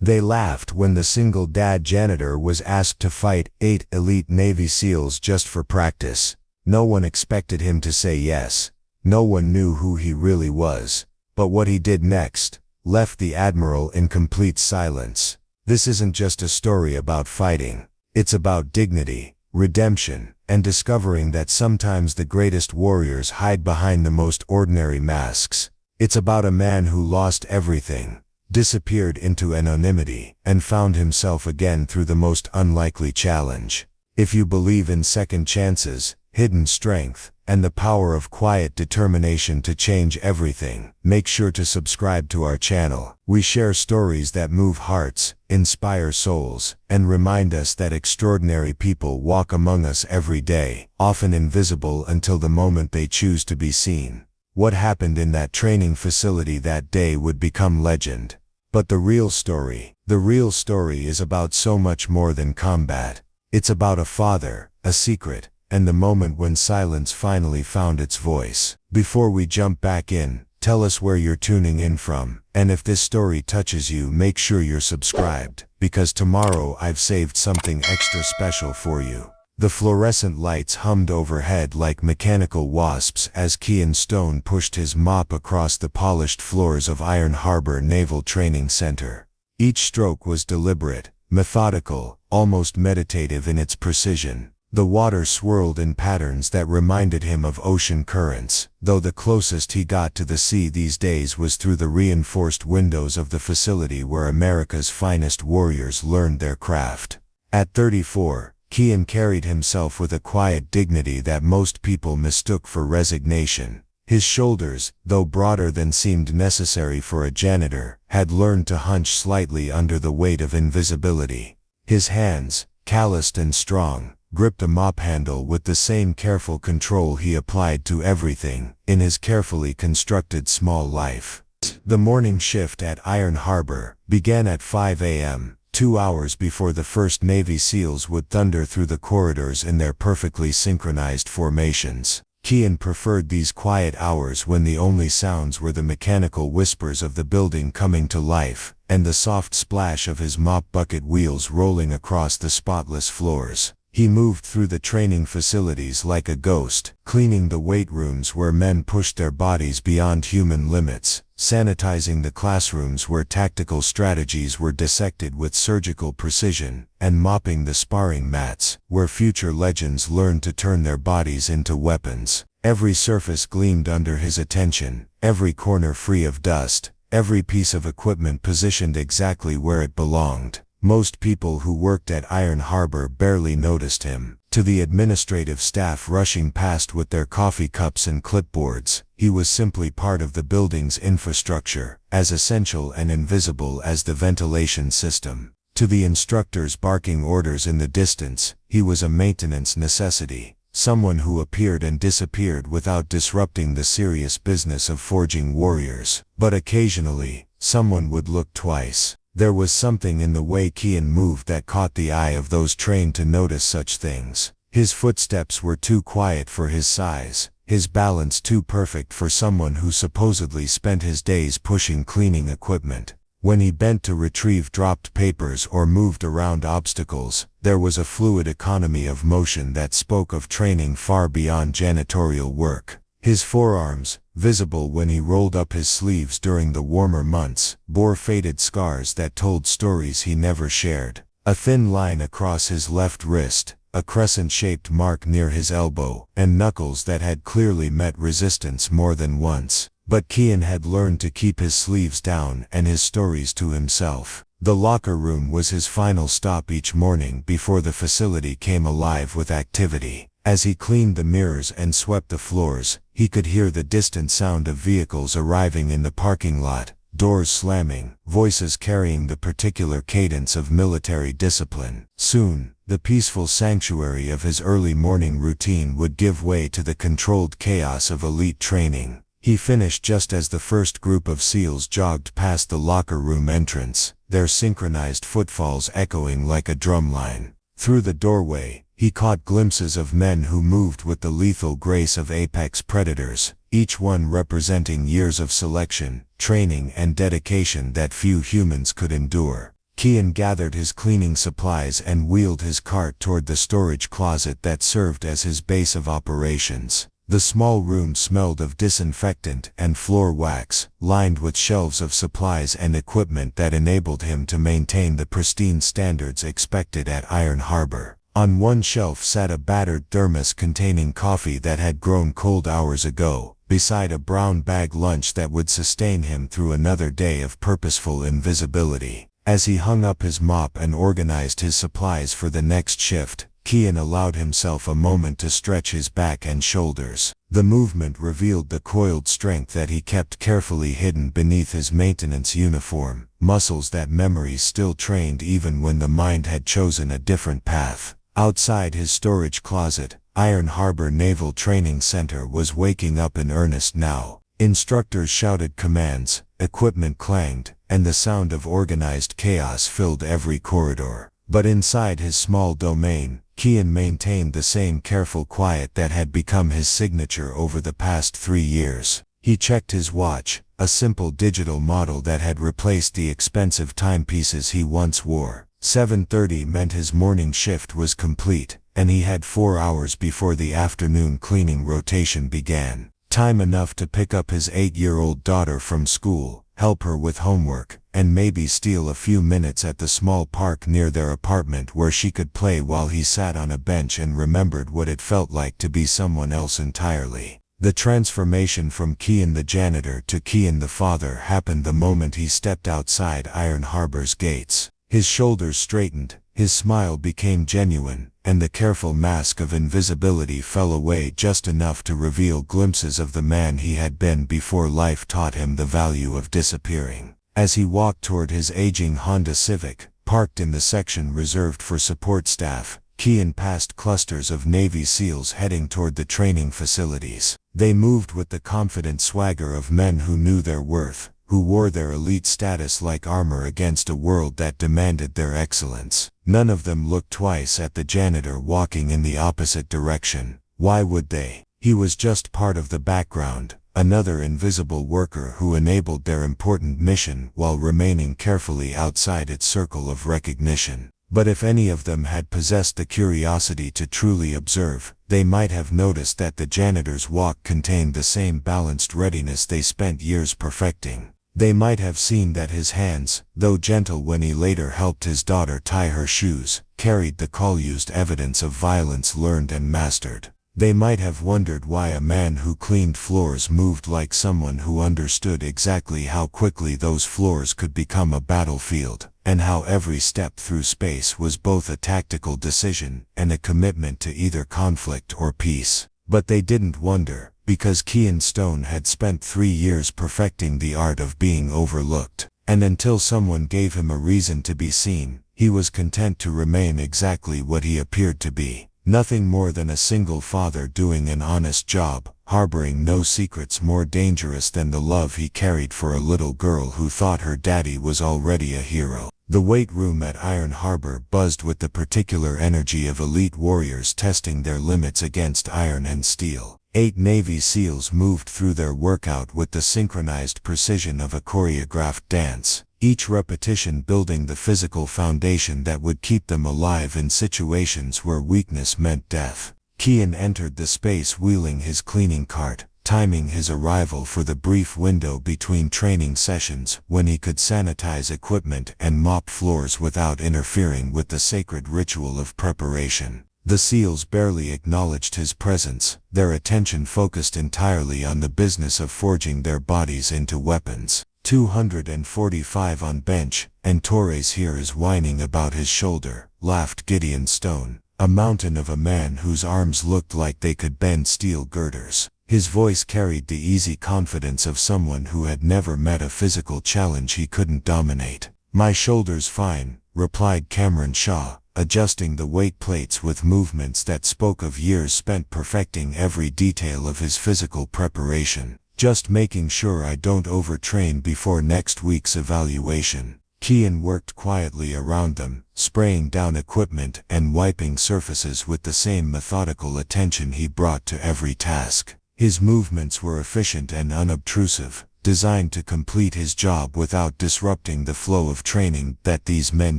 They laughed when the single dad janitor was asked to fight 8 elite Navy SEALs just for practice. No one expected him to say yes. No one knew who he really was. But what he did next left the Admiral in complete silence. This isn't just a story about fighting. It's about dignity, redemption, and discovering that sometimes the greatest warriors hide behind the most ordinary masks. It's about a man who lost everything, disappeared into anonymity, and found himself again through the most unlikely challenge. If you believe in second chances, hidden strength, and the power of quiet determination to change everything, make sure to subscribe to our channel. We share stories that move hearts, inspire souls, and remind us that extraordinary people walk among us every day, often invisible until the moment they choose to be seen. What happened in that training facility that day would become legend. But the real story is about so much more than combat. It's about a father, a secret, and the moment when silence finally found its voice. Before we jump back in, tell us where you're tuning in from, and if this story touches you, make sure you're subscribed, because tomorrow I've saved something extra special for you. The fluorescent lights hummed overhead like mechanical wasps as Kian Stone pushed his mop across the polished floors of Iron Harbor Naval Training Center. Each stroke was deliberate, methodical, almost meditative in its precision. The water swirled in patterns that reminded him of ocean currents, though the closest he got to the sea these days was through the reinforced windows of the facility where America's finest warriors learned their craft. At 34, Kian carried himself with a quiet dignity that most people mistook for resignation. His shoulders, though broader than seemed necessary for a janitor, had learned to hunch slightly under the weight of invisibility. His hands, calloused and strong, gripped a mop handle with the same careful control he applied to everything in his carefully constructed small life. The morning shift at Iron Harbor began at 5 a.m., 2 hours before the first Navy SEALs would thunder through the corridors in their perfectly synchronized formations. Kian preferred these quiet hours when the only sounds were the mechanical whispers of the building coming to life, and the soft splash of his mop bucket wheels rolling across the spotless floors. He moved through the training facilities like a ghost, cleaning the weight rooms where men pushed their bodies beyond human limits, sanitizing the classrooms where tactical strategies were dissected with surgical precision, and mopping the sparring mats, where future legends learned to turn their bodies into weapons. Every surface gleamed under his attention, every corner free of dust, every piece of equipment positioned exactly where it belonged. Most people who worked at Iron Harbor barely noticed him. To the administrative staff rushing past with their coffee cups and clipboards, he was simply part of the building's infrastructure, as essential and invisible as the ventilation system. To the instructors barking orders in the distance, he was a maintenance necessity, someone who appeared and disappeared without disrupting the serious business of forging warriors. But occasionally, someone would look twice. There was something in the way Kian moved that caught the eye of those trained to notice such things. His footsteps were too quiet for his size, his balance too perfect for someone who supposedly spent his days pushing cleaning equipment. When he bent to retrieve dropped papers or moved around obstacles, there was a fluid economy of motion that spoke of training far beyond janitorial work. His forearms, visible when he rolled up his sleeves during the warmer months, bore faded scars that told stories he never shared. A thin line across his left wrist, a crescent-shaped mark near his elbow, and knuckles that had clearly met resistance more than once. But Kian had learned to keep his sleeves down and his stories to himself. The locker room was his final stop each morning before the facility came alive with activity. As he cleaned the mirrors and swept the floors, he could hear the distant sound of vehicles arriving in the parking lot, doors slamming, voices carrying the particular cadence of military discipline. Soon, the peaceful sanctuary of his early morning routine would give way to the controlled chaos of elite training. He finished just as the first group of SEALs jogged past the locker room entrance, their synchronized footfalls echoing like a drumline. Through the doorway, he caught glimpses of men who moved with the lethal grace of apex predators, each one representing years of selection, training, and dedication that few humans could endure. Kian gathered his cleaning supplies and wheeled his cart toward the storage closet that served as his base of operations. The small room smelled of disinfectant and floor wax, lined with shelves of supplies and equipment that enabled him to maintain the pristine standards expected at Iron Harbor. On one shelf sat a battered thermos containing coffee that had grown cold hours ago, beside a brown bag lunch that would sustain him through another day of purposeful invisibility. As he hung up his mop and organized his supplies for the next shift, Kian allowed himself a moment to stretch his back and shoulders. The movement revealed the coiled strength that he kept carefully hidden beneath his maintenance uniform, muscles that memory still trained even when the mind had chosen a different path. Outside his storage closet, Iron Harbor Naval Training Center was waking up in earnest now. Instructors shouted commands, equipment clanged, and the sound of organized chaos filled every corridor. But inside his small domain, Kian maintained the same careful quiet that had become his signature over the past 3 years. He checked his watch, a simple digital model that had replaced the expensive timepieces he once wore. 7:30 meant his morning shift was complete, and he had 4 hours before the afternoon cleaning rotation began. Time enough to pick up his 8-year-old daughter from school, help her with homework, and maybe steal a few minutes at the small park near their apartment where she could play while he sat on a bench and remembered what it felt like to be someone else entirely. The transformation from Kian the janitor to Kian the father happened the moment he stepped outside Iron Harbor's gates. His shoulders straightened, his smile became genuine, and the careful mask of invisibility fell away just enough to reveal glimpses of the man he had been before life taught him the value of disappearing. As he walked toward his aging Honda Civic, parked in the section reserved for support staff, Kian passed clusters of Navy SEALs heading toward the training facilities. They moved with the confident swagger of men who knew their worth, who wore their elite status like armor against a world that demanded their excellence. None of them looked twice at the janitor walking in the opposite direction. Why would they? He was just part of the background, another invisible worker who enabled their important mission while remaining carefully outside its circle of recognition. But if any of them had possessed the curiosity to truly observe, they might have noticed that the janitor's walk contained the same balanced readiness they spent years perfecting. They might have seen that his hands, though gentle when he later helped his daughter tie her shoes, carried the call-used evidence of violence learned and mastered. They might have wondered why a man who cleaned floors moved like someone who understood exactly how quickly those floors could become a battlefield, and how every step through space was both a tactical decision and a commitment to either conflict or peace. But they didn't wonder, because Kian Stone had spent 3 years perfecting the art of being overlooked, and until someone gave him a reason to be seen, he was content to remain exactly what he appeared to be. Nothing more than a single father doing an honest job, harboring no secrets more dangerous than the love he carried for a little girl who thought her daddy was already a hero. The weight room at Iron Harbor buzzed with the particular energy of elite warriors testing their limits against iron and steel. 8 Navy SEALs moved through their workout with the synchronized precision of a choreographed dance, each repetition building the physical foundation that would keep them alive in situations where weakness meant death. Kian entered the space wheeling his cleaning cart, timing his arrival for the brief window between training sessions when he could sanitize equipment and mop floors without interfering with the sacred ritual of preparation. The SEALs barely acknowledged his presence, their attention focused entirely on the business of forging their bodies into weapons. 245 on bench, and Torres here is whining about his shoulder, laughed Gideon Stone, a mountain of a man whose arms looked like they could bend steel girders. His voice carried the easy confidence of someone who had never met a physical challenge he couldn't dominate. "My shoulder's fine," replied Cameron Shaw, adjusting the weight plates with movements that spoke of years spent perfecting every detail of his physical preparation. "Just making sure I don't overtrain before next week's evaluation." Kian worked quietly around them, spraying down equipment and wiping surfaces with the same methodical attention he brought to every task. His movements were efficient and unobtrusive, designed to complete his job without disrupting the flow of training that these men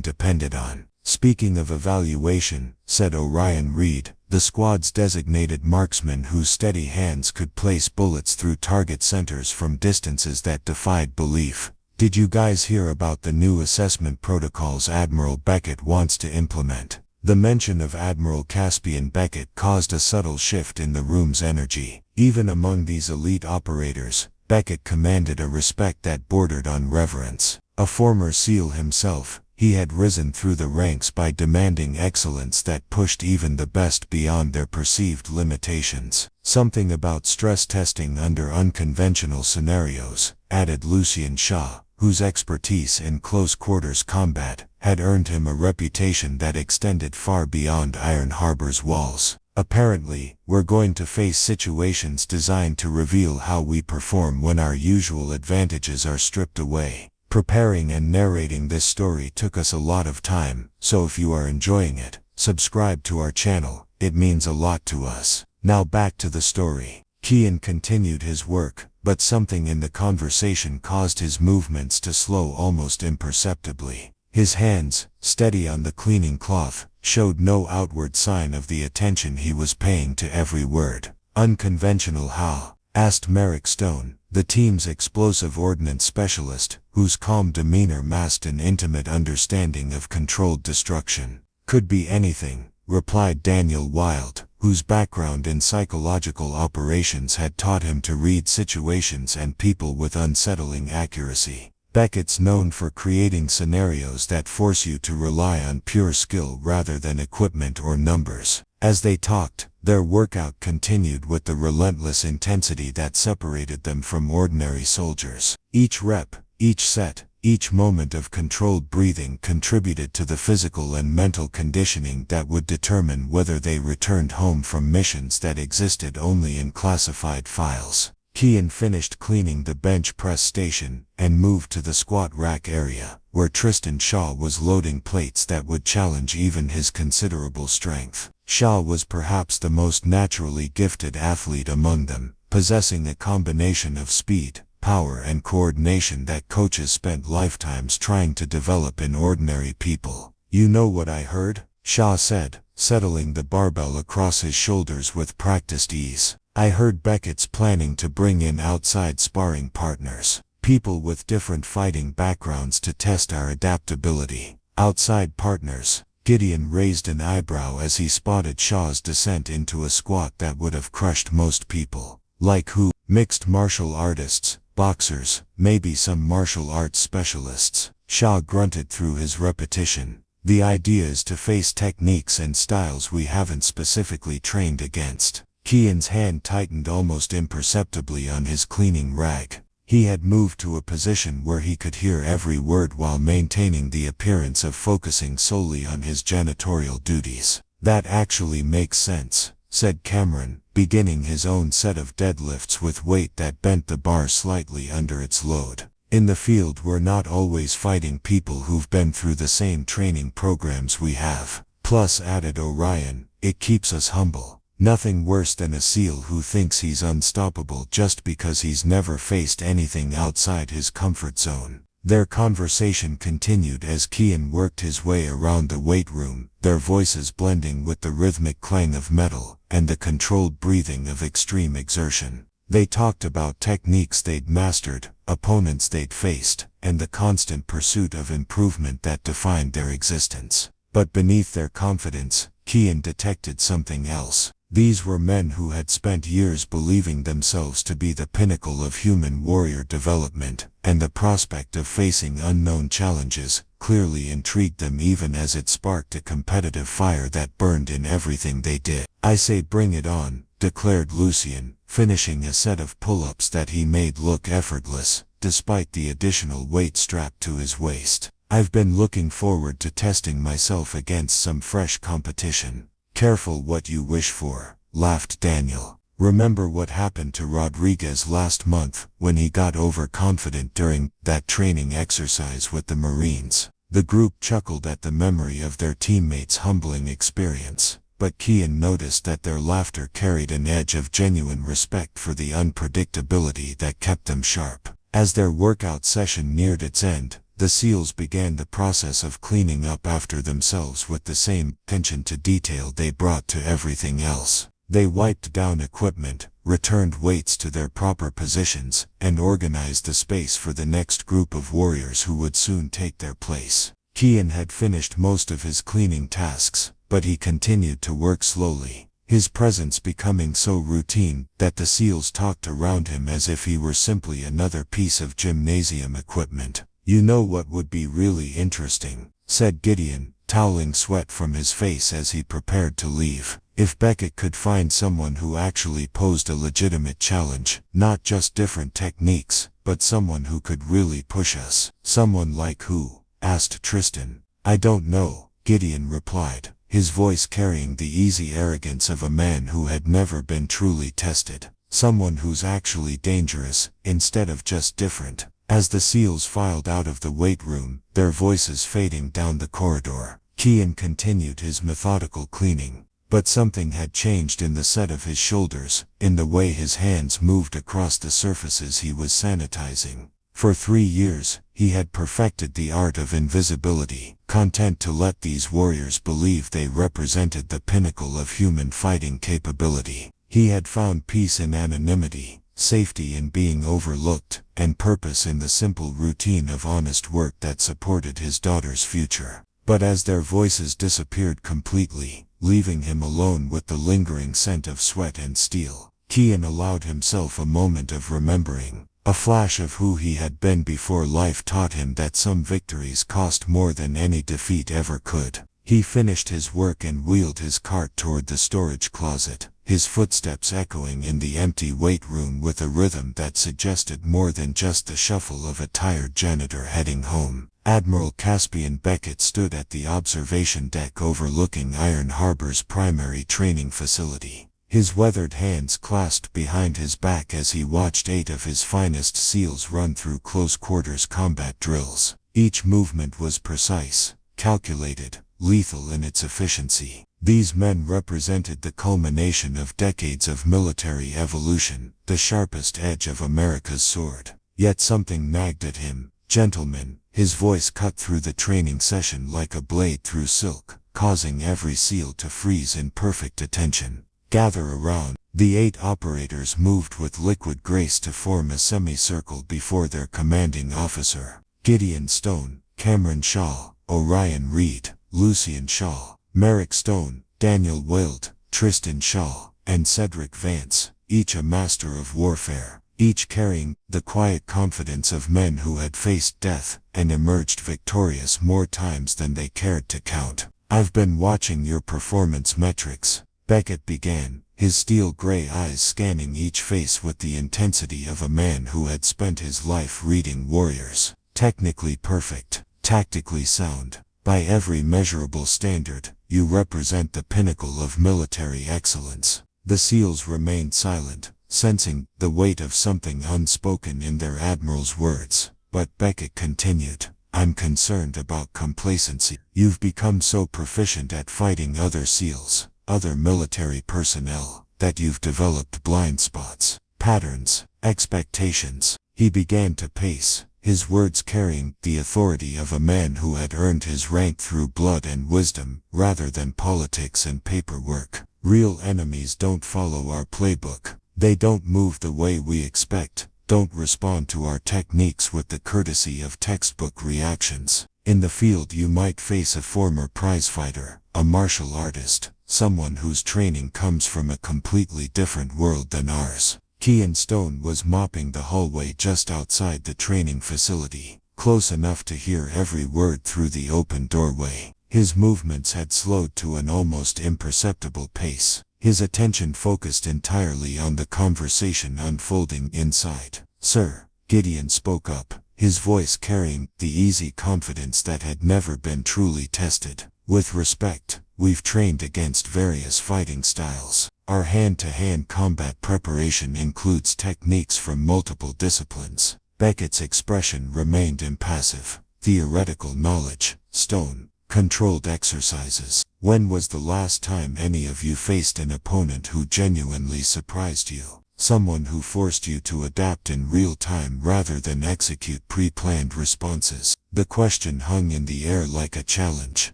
depended on. "Speaking of evaluation," said Orion Reed, the squad's designated marksman whose steady hands could place bullets through target centers from distances that defied belief, "did you guys hear about the new assessment protocols Admiral Beckett wants to implement?" The mention of Admiral Caspian Beckett caused a subtle shift in the room's energy. Even among these elite operators, Beckett commanded a respect that bordered on reverence. A former SEAL himself, he had risen through the ranks by demanding excellence that pushed even the best beyond their perceived limitations. "Something about stress testing under unconventional scenarios," added Lucien Shaw, whose expertise in close-quarters combat had earned him a reputation that extended far beyond Iron Harbor's walls. "Apparently, we're going to face situations designed to reveal how we perform when our usual advantages are stripped away." Preparing and narrating this story took us a lot of time, so if you are enjoying it, subscribe to our channel, it means a lot to us. Now back to the story. Kian continued his work, but something in the conversation caused his movements to slow almost imperceptibly. His hands, steady on the cleaning cloth, showed no outward sign of the attention he was paying to every word. "Unconventional how?" asked Merrick Stone, the team's explosive ordnance specialist, whose calm demeanor masked an intimate understanding of controlled destruction. "Could be anything," replied Daniel Wild, whose background in psychological operations had taught him to read situations and people with unsettling accuracy. "Beckett's known for creating scenarios that force you to rely on pure skill rather than equipment or numbers." As they talked, their workout continued with the relentless intensity that separated them from ordinary soldiers. Each rep, each set, each moment of controlled breathing contributed to the physical and mental conditioning that would determine whether they returned home from missions that existed only in classified files. Kian finished cleaning the bench press station and moved to the squat rack area, where Tristan Shaw was loading plates that would challenge even his considerable strength. Shaw was perhaps the most naturally gifted athlete among them, possessing a combination of speed, power and coordination that coaches spent lifetimes trying to develop in ordinary people. "You know what I heard?" Shaw said, settling the barbell across his shoulders with practiced ease. "I heard Beckett's planning to bring in outside sparring partners, people with different fighting backgrounds to test our adaptability." "Outside partners?" Gideon raised an eyebrow as he spotted Shaw's descent into a squat that would have crushed most people. "Like who?" "Mixed martial artists, boxers, maybe some martial arts specialists." Shaw grunted through his repetition. "The idea is to face techniques and styles we haven't specifically trained against." Kian's hand tightened almost imperceptibly on his cleaning rag. He had moved to a position where he could hear every word while maintaining the appearance of focusing solely on his janitorial duties. "That actually makes sense," said Cameron, beginning his own set of deadlifts with weight that bent the bar slightly under its load. "In the field we're not always fighting people who've been through the same training programs we have. Plus," added Orion, "it keeps us humble. Nothing worse than a SEAL who thinks he's unstoppable just because he's never faced anything outside his comfort zone." Their conversation continued as Kian worked his way around the weight room, their voices blending with the rhythmic clang of metal and the controlled breathing of extreme exertion. They talked about techniques they'd mastered, opponents they'd faced, and the constant pursuit of improvement that defined their existence. But beneath their confidence, Kian detected something else. These were men who had spent years believing themselves to be the pinnacle of human warrior development, and the prospect of facing unknown challenges clearly intrigued them even as it sparked a competitive fire that burned in everything they did. "I say bring it on," declared Lucien, finishing a set of pull-ups that he made look effortless, despite the additional weight strapped to his waist. "I've been looking forward to testing myself against some fresh competition." "Careful what you wish for," laughed Daniel. "Remember what happened to Rodriguez last month when he got overconfident during that training exercise with the Marines." The group chuckled at the memory of their teammates' humbling experience, but Kian noticed that their laughter carried an edge of genuine respect for the unpredictability that kept them sharp. As their workout session neared its end, the SEALs began the process of cleaning up after themselves with the same attention to detail they brought to everything else. They wiped down equipment, returned weights to their proper positions, and organized the space for the next group of warriors who would soon take their place. Kian had finished most of his cleaning tasks, but he continued to work slowly, his presence becoming so routine that the SEALs talked around him as if he were simply another piece of gymnasium equipment. "You know what would be really interesting," said Gideon, toweling sweat from his face as he prepared to leave. "If Beckett could find someone who actually posed a legitimate challenge, not just different techniques, but someone who could really push us." "Someone like who?" asked Tristan. "I don't know," Gideon replied, his voice carrying the easy arrogance of a man who had never been truly tested. "Someone who's actually dangerous, instead of just different." As the SEALs filed out of the weight room, their voices fading down the corridor, Kian continued his methodical cleaning. But something had changed in the set of his shoulders, in the way his hands moved across the surfaces he was sanitizing. For 3 years, he had perfected the art of invisibility, content to let these warriors believe they represented the pinnacle of human fighting capability. He had found peace in anonymity, safety in being overlooked, and purpose in the simple routine of honest work that supported his daughter's future. But as their voices disappeared completely, leaving him alone with the lingering scent of sweat and steel, Kian allowed himself a moment of remembering, a flash of who he had been before life taught him that some victories cost more than any defeat ever could. He finished his work and wheeled his cart toward the storage closet, his footsteps echoing in the empty weight room with a rhythm that suggested more than just the shuffle of a tired janitor heading home. Admiral Caspian Beckett stood at the observation deck overlooking Iron Harbor's primary training facility, his weathered hands clasped behind his back as he watched 8 of his finest SEALs run through close-quarters combat drills. Each movement was precise, calculated, lethal in its efficiency. These men represented the culmination of decades of military evolution, the sharpest edge of America's sword. Yet something nagged at him. "Gentlemen," his voice cut through the training session like a blade through silk, causing every SEAL to freeze in perfect attention. "Gather around." The 8 operators moved with liquid grace to form a semicircle before their commanding officer. Gideon Stone, Cameron Shaw, Orion Reed, Lucian Shaw, Merrick Stone, Daniel Wild, Tristan Shaw, and Cedric Vance, each a master of warfare, each carrying the quiet confidence of men who had faced death and emerged victorious more times than they cared to count. "I've been watching your performance metrics," Beckett began, his steel-gray eyes scanning each face with the intensity of a man who had spent his life reading warriors. "Technically perfect, tactically sound. By every measurable standard, you represent the pinnacle of military excellence." The SEALs remained silent, sensing the weight of something unspoken in their admiral's words. But Beckett continued, "I'm concerned about complacency. You've become so proficient at fighting other SEALs, other military personnel, that you've developed blind spots, patterns, expectations." He began to pace, his words carrying the authority of a man who had earned his rank through blood and wisdom, rather than politics and paperwork. "Real enemies don't follow our playbook. They don't move the way we expect, don't respond to our techniques with the courtesy of textbook reactions. In the field you might face a former prizefighter, a martial artist, someone whose training comes from a completely different world than ours." Kian Stone was mopping the hallway just outside the training facility, close enough to hear every word through the open doorway. His movements had slowed to an almost imperceptible pace, his attention focused entirely on the conversation unfolding inside. "Sir," Gideon spoke up, his voice carrying the easy confidence that had never been truly tested. "With respect, we've trained against various fighting styles. Our hand-to-hand combat preparation includes techniques from multiple disciplines." Beckett's expression remained impassive. "Theoretical knowledge, Stone. Controlled exercises. When was the last time any of you faced an opponent who genuinely surprised you?" Someone who forced you to adapt in real time rather than execute pre-planned responses. The question hung in the air like a challenge,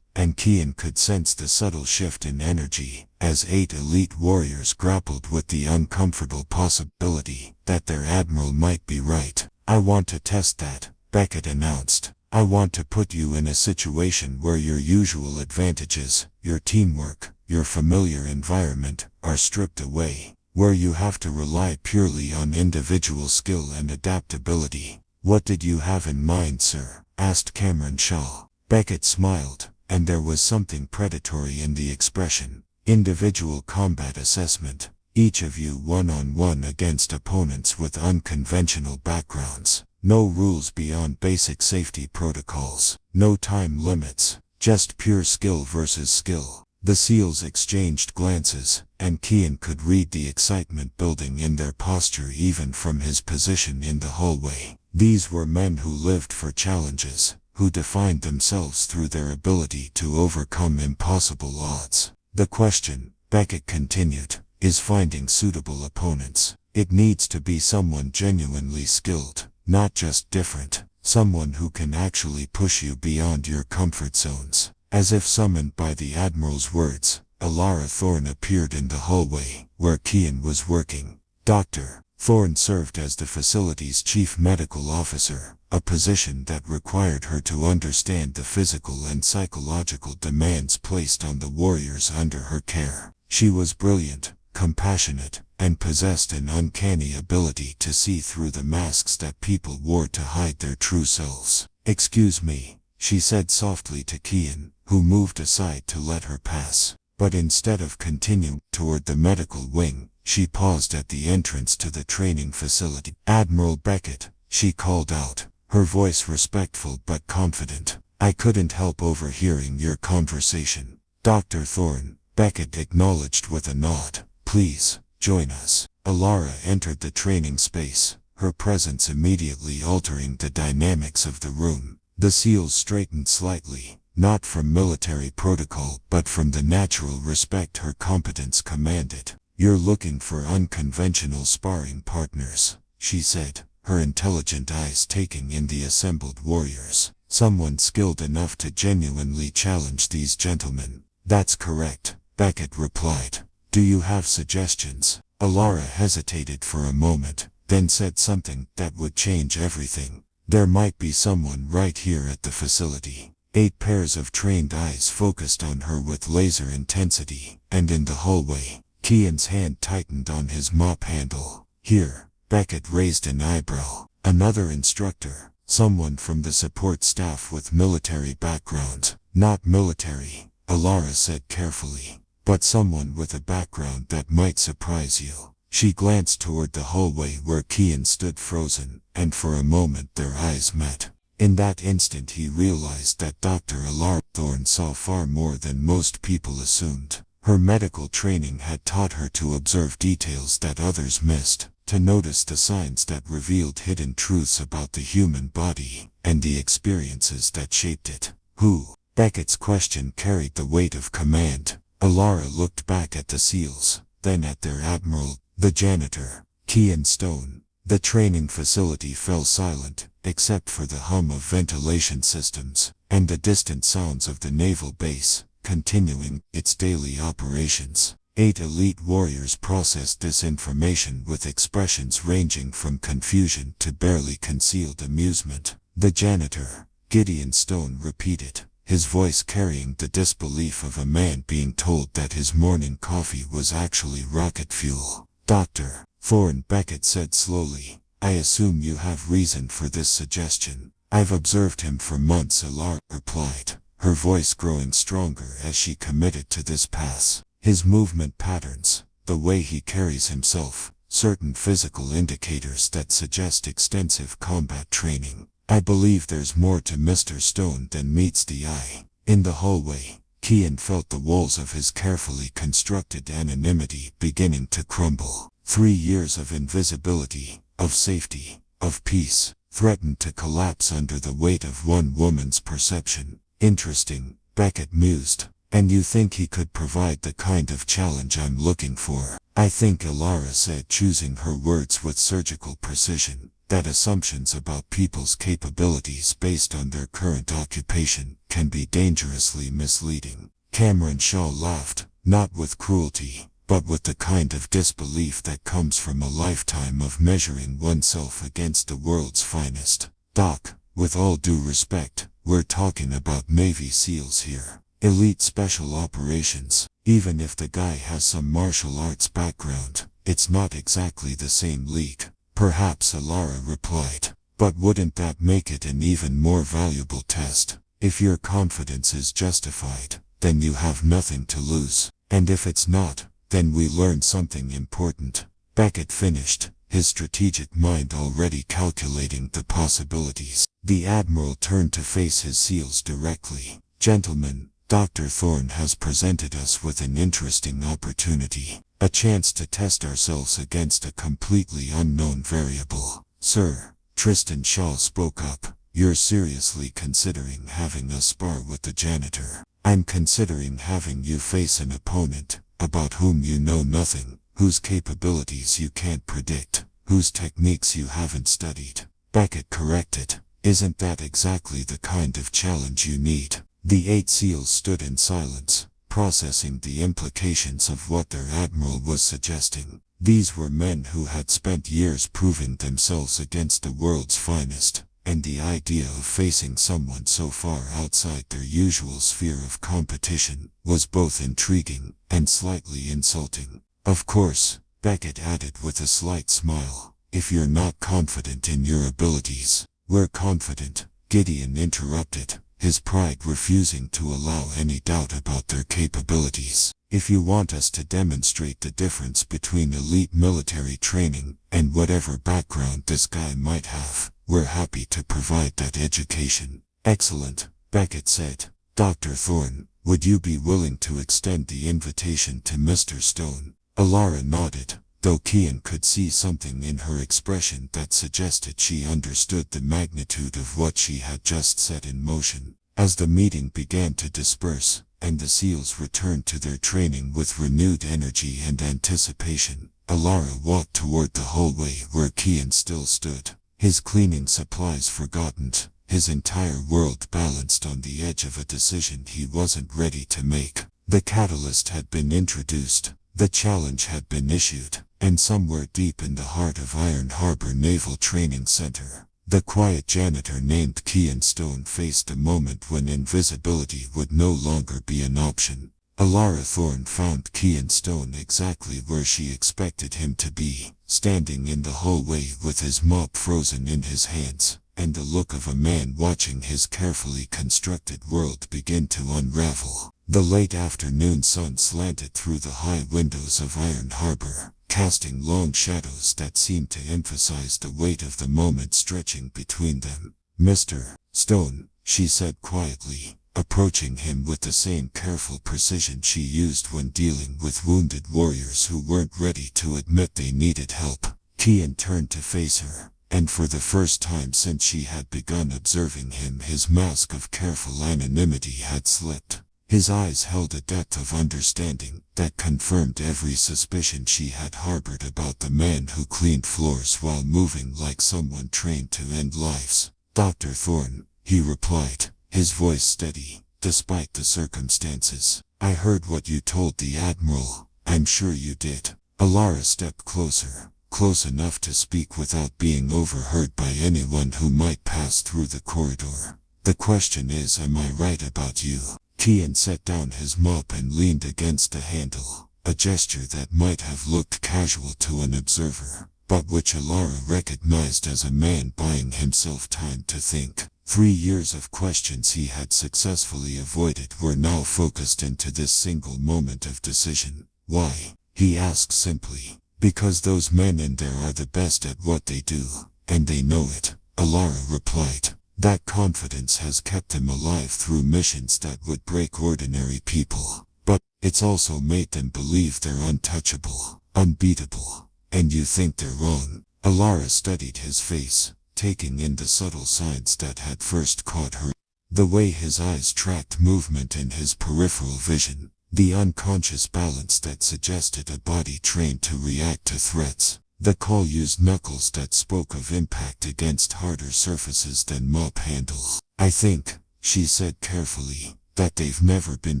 and Kian could sense the subtle shift in energy as 8 elite warriors grappled with the uncomfortable possibility that their admiral might be right. "I want to test that," Beckett announced. "I want to put you in a situation where your usual advantages, your teamwork, your familiar environment, are stripped away, where you have to rely purely on individual skill and adaptability." "What did you have in mind, sir?" asked Cameron Shaw. Beckett smiled, and there was something predatory in the expression. "Individual combat assessment. Each of you one-on-one against opponents with unconventional backgrounds. No rules beyond basic safety protocols. No time limits. Just pure skill versus skill." The SEALs exchanged glances, and Kian could read the excitement building in their posture even from his position in the hallway. These were men who lived for challenges, who defined themselves through their ability to overcome impossible odds. "The question," Beckett continued, "is finding suitable opponents. It needs to be someone genuinely skilled, not just different, someone who can actually push you beyond your comfort zones." As if summoned by the Admiral's words, Alara Thorne appeared in the hallway, where Kian was working. Dr. Thorne served as the facility's chief medical officer, a position that required her to understand the physical and psychological demands placed on the warriors under her care. She was brilliant, compassionate, and possessed an uncanny ability to see through the masks that people wore to hide their true selves. "Excuse me," she said softly to Kian, who moved aside to let her pass. But instead of continuing toward the medical wing, she paused at the entrance to the training facility. "Admiral Beckett," she called out, her voice respectful but confident. "I couldn't help overhearing your conversation." "Dr. Thorne," Beckett acknowledged with a nod. "Please, join us." Alara entered the training space, her presence immediately altering the dynamics of the room. The SEALs straightened slightly, not from military protocol but from the natural respect her competence commanded. "You're looking for unconventional sparring partners," she said, her intelligent eyes taking in the assembled warriors. "Someone skilled enough to genuinely challenge these gentlemen." "That's correct," Beckett replied. "Do you have suggestions?" Alara hesitated for a moment, then said something that would change everything. "There might be someone right here at the facility." 8 pairs of trained eyes focused on her with laser intensity, and in the hallway, Kian's hand tightened on his mop handle. "Here." Beckett raised an eyebrow. "Another instructor, someone from the support staff with military background." "Not military," Alara said carefully, "but someone with a background that might surprise you." She glanced toward the hallway where Kian stood frozen, and for a moment their eyes met. In that instant he realized that Dr. Alara Thorne saw far more than most people assumed. Her medical training had taught her to observe details that others missed, to notice the signs that revealed hidden truths about the human body, and the experiences that shaped it. "Who?" Beckett's question carried the weight of command. Alara looked back at the SEALs, then at their admiral, the janitor, Kian Stone. The training facility fell silent, except for the hum of ventilation systems, and the distant sounds of the naval base, continuing its daily operations. 8 elite warriors processed this information with expressions ranging from confusion to barely concealed amusement. "The janitor," Gideon Stone repeated, his voice carrying the disbelief of a man being told that his morning coffee was actually rocket fuel. "Dr. Thorne," Beckett said slowly, "I assume you have reason for this suggestion." "I've observed him for months," Alara replied, her voice growing stronger as she committed to this pass. "His movement patterns, the way he carries himself, certain physical indicators that suggest extensive combat training. I believe there's more to Mr. Stone than meets the eye." In the hallway, Kian felt the walls of his carefully constructed anonymity beginning to crumble. 3 years of invisibility, of safety, of peace, threatened to collapse under the weight of one woman's perception. "Interesting," Beckett mused, And you think he could provide the kind of challenge I'm looking for? I think, Alara said, choosing her words with surgical precision, that assumptions about people's capabilities based on their current occupation can be dangerously misleading. Cameron Shaw laughed, not with cruelty, but with the kind of disbelief that comes from a lifetime of measuring oneself against the world's finest. Doc, with all due respect, we're talking about Navy SEALs here. Elite special operations. Even if the guy has some martial arts background, it's not exactly the same league. Perhaps, Alara replied. But wouldn't that make it an even more valuable test? If your confidence is justified, then you have nothing to lose. And if it's not, then we learn something important. Beckett finished, his strategic mind already calculating the possibilities. The Admiral turned to face his SEALs directly. Gentlemen, Dr. Thorne has presented us with an interesting opportunity. A chance to test ourselves against a completely unknown variable. Sir, Tristan Shaw spoke up. You're seriously considering having us spar with the Janitor. I'm considering having you face an opponent about whom you know nothing, whose capabilities you can't predict, whose techniques you haven't studied. Beckett corrected. Isn't that exactly the kind of challenge you need? The 8 SEALs stood in silence, processing the implications of what their Admiral was suggesting. These were men who had spent years proving themselves against the world's finest, and the idea of facing someone so far outside their usual sphere of competition was both intriguing and slightly insulting. Of course, Beckett added with a slight smile, if you're not confident in your abilities, we're confident, Gideon interrupted, his pride refusing to allow any doubt about their capabilities. If you want us to demonstrate the difference between elite military training and whatever background this guy might have, we're happy to provide that education. Excellent, Beckett said. Dr. Thorne, would you be willing to extend the invitation to Mr. Stone? Alara nodded, though Kian could see something in her expression that suggested she understood the magnitude of what she had just set in motion. As the meeting began to disperse, and the SEALs returned to their training with renewed energy and anticipation, Alara walked toward the hallway where Kian still stood, his cleaning supplies forgotten, his entire world balanced on the edge of a decision he wasn't ready to make. The catalyst had been introduced, the challenge had been issued, and somewhere deep in the heart of Iron Harbor Naval Training Center, the quiet janitor named Kian Stone faced a moment when invisibility would no longer be an option. Alara Thorne found Kian Stone exactly where she expected him to be, standing in the hallway with his mop frozen in his hands, and the look of a man watching his carefully constructed world begin to unravel. The late afternoon sun slanted through the high windows of Iron Harbor, casting long shadows that seemed to emphasize the weight of the moment stretching between them. Mr. Stone, she said quietly, approaching him with the same careful precision she used when dealing with wounded warriors who weren't ready to admit they needed help. Kian turned to face her, and for the first time since she had begun observing him, his mask of careful anonymity had slipped. His eyes held a depth of understanding that confirmed every suspicion she had harbored about the man who cleaned floors while moving like someone trained to end lives. Dr. Thorne, he replied, his voice steady, despite the circumstances. I heard what you told the Admiral. I'm sure you did. Alara stepped closer, close enough to speak without being overheard by anyone who might pass through the corridor. The question is, am I right about you? Kian set down his mop and leaned against the handle, a gesture that might have looked casual to an observer, but which Alara recognized as a man buying himself time to think. 3 years of questions he had successfully avoided were now focused into this single moment of decision. Why? He asked simply. Because those men in there are the best at what they do, and they know it, Alara replied. That confidence has kept them alive through missions that would break ordinary people. But it's also made them believe they're untouchable, unbeatable. And you think they're wrong. Alara studied his face, taking in the subtle signs that had first caught her The way his eyes tracked movement in his peripheral vision, the unconscious balance that suggested a body trained to react to threats. The call used knuckles that spoke of impact against harder surfaces than mop handles. I think, she said carefully, that they've never been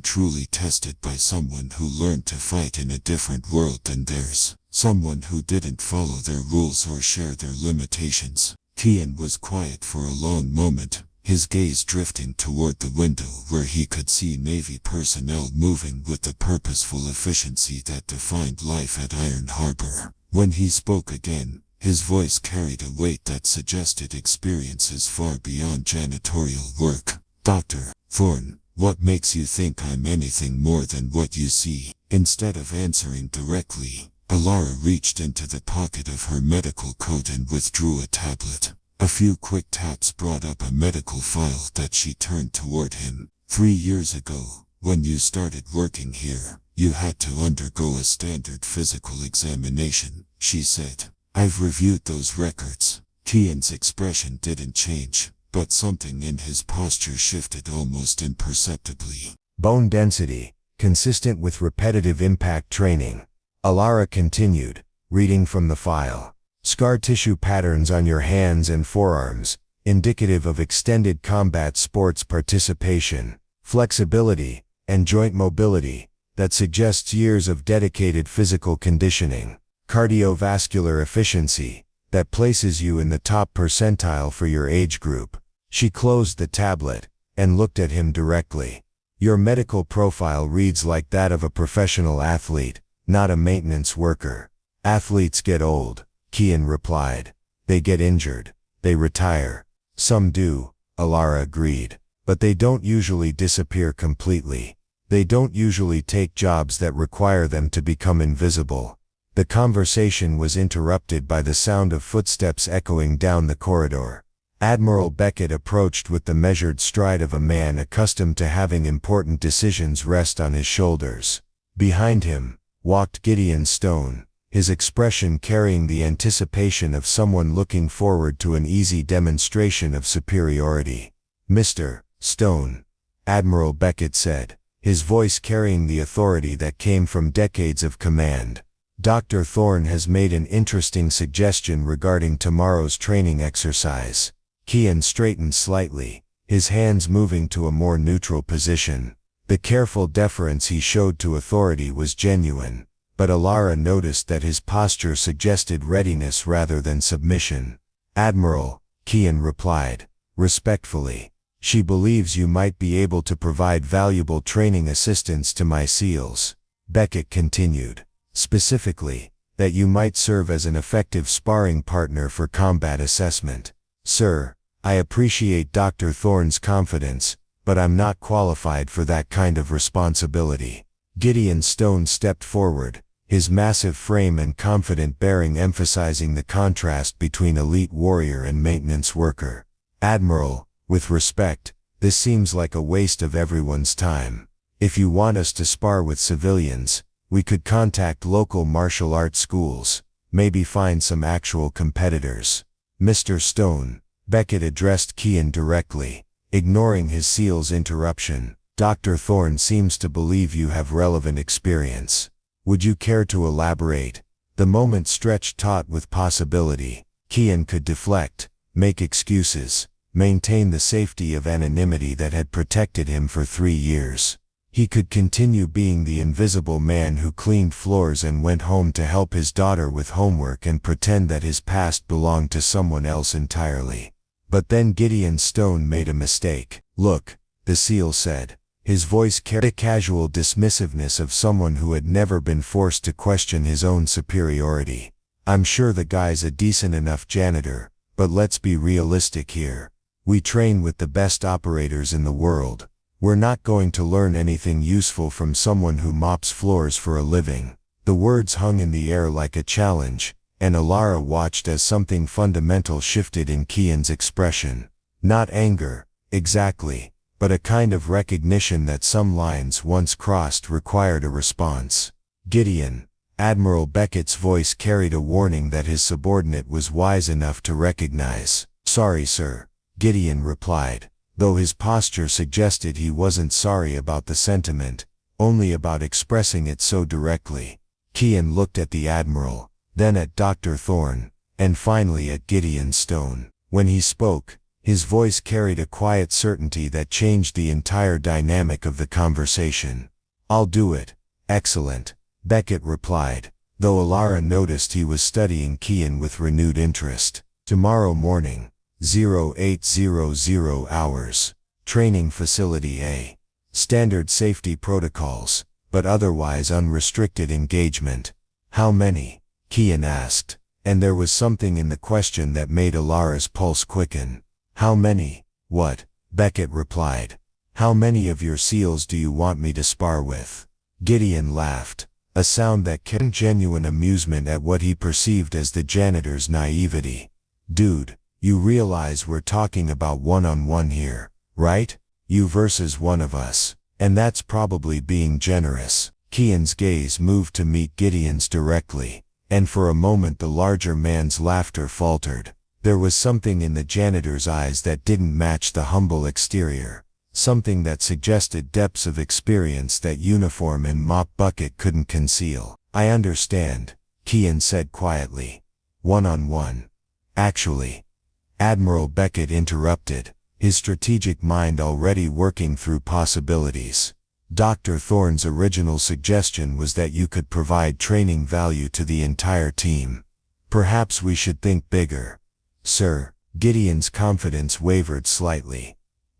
truly tested by someone who learned to fight in a different world than theirs. Someone who didn't follow their rules or share their limitations. Kian was quiet for a long moment, his gaze drifting toward the window where he could see Navy personnel moving with the purposeful efficiency that defined life at Iron Harbor. When he spoke again, his voice carried a weight that suggested experiences far beyond janitorial work. Dr. Thorne, what makes you think I'm anything more than what you see? Instead of answering directly, Alara reached into the pocket of her medical coat and withdrew a tablet. A few quick taps brought up a medical file that she turned toward him. 3 years ago, when you started working here, you had to undergo a standard physical examination, she said. I've reviewed those records. Kian's expression didn't change, but something in his posture shifted almost imperceptibly. Bone density, consistent with repetitive impact training. Alara continued, reading from the file. Scar tissue patterns on your hands and forearms, indicative of extended combat sports participation. Flexibility, and joint mobility, that suggests years of dedicated physical conditioning. Cardiovascular efficiency, that places you in the top percentile for your age group. She closed the tablet, and looked at him directly. Your medical profile reads like that of a professional athlete, not a maintenance worker. Athletes get old, Kian replied. They get injured. They retire. Some do, Alara agreed. But they don't usually disappear completely. They don't usually take jobs that require them to become invisible. The conversation was interrupted by the sound of footsteps echoing down the corridor. Admiral Beckett approached with the measured stride of a man accustomed to having important decisions rest on his shoulders. Behind him walked Gideon Stone, his expression carrying the anticipation of someone looking forward to an easy demonstration of superiority. Mr. Stone, Admiral Beckett said, his voice carrying the authority that came from decades of command. Dr. Thorne has made an interesting suggestion regarding tomorrow's training exercise. Kian straightened slightly, his hands moving to a more neutral position. The careful deference he showed to authority was genuine, but Alara noticed that his posture suggested readiness rather than submission. Admiral, Kian replied, respectfully. She believes you might be able to provide valuable training assistance to my SEALs. Beckett continued. Specifically, that you might serve as an effective sparring partner for combat assessment. Sir, I appreciate Dr. Thorne's confidence, but I'm not qualified for that kind of responsibility. Gideon Stone stepped forward, his massive frame and confident bearing emphasizing the contrast between elite warrior and maintenance worker. Admiral, with respect, this seems like a waste of everyone's time. If you want us to spar with civilians, we could contact local martial arts schools, maybe find some actual competitors. Mr. Stone, Beckett addressed Kian directly, ignoring his SEAL's interruption. Dr. Thorne seems to believe you have relevant experience. Would you care to elaborate? The moment stretched taut with possibility. Kian could deflect, make excuses, maintain the safety of anonymity that had protected him for 3 years. He could continue being the invisible man who cleaned floors and went home to help his daughter with homework and pretend that his past belonged to someone else entirely. But then Gideon Stone made a mistake. Look, the SEAL said. His voice carried the casual dismissiveness of someone who had never been forced to question his own superiority. I'm sure the guy's a decent enough janitor, but let's be realistic here. We train with the best operators in the world. We're not going to learn anything useful from someone who mops floors for a living. The words hung in the air like a challenge, and Alara watched as something fundamental shifted in Kian's expression. Not anger, exactly, but a kind of recognition that some lines once crossed required a response. Gideon, Admiral Beckett's voice carried a warning that his subordinate was wise enough to recognize. Sorry, sir, Gideon replied. though his posture suggested he wasn't sorry about the sentiment, only about expressing it so directly. Kian looked at the Admiral, then at Dr. Thorne, and finally at Gideon Stone. When he spoke, his voice carried a quiet certainty that changed the entire dynamic of the conversation. "I'll do it." "Excellent," Beckett replied, though Alara noticed he was studying Kian with renewed interest. "Tomorrow morning, 0800 hours. Training Facility A. Standard safety protocols, but otherwise unrestricted engagement." "How many?" Kian asked, and there was something in the question that made Alara's pulse quicken. "How many? What?" Beckett replied. "How many of your SEALs do you want me to spar with?" Gideon laughed, a sound that carried genuine amusement at what he perceived as the janitor's naivety. "Dude, you realize we're talking about one-on-one here, right? You versus one of us. And that's probably being generous." Kian's gaze moved to meet Gideon's directly, and for a moment the larger man's laughter faltered. There was something in the janitor's eyes that didn't match the humble exterior, something that suggested depths of experience that uniform and mop bucket couldn't conceal. "I understand," Kian said quietly. "One-on-one. Actually." Admiral Beckett interrupted, his strategic mind already working through possibilities. "Dr. Thorne's original suggestion was that you could provide training value to the entire team. Perhaps we should think bigger." "Sir," Gideon's confidence wavered slightly.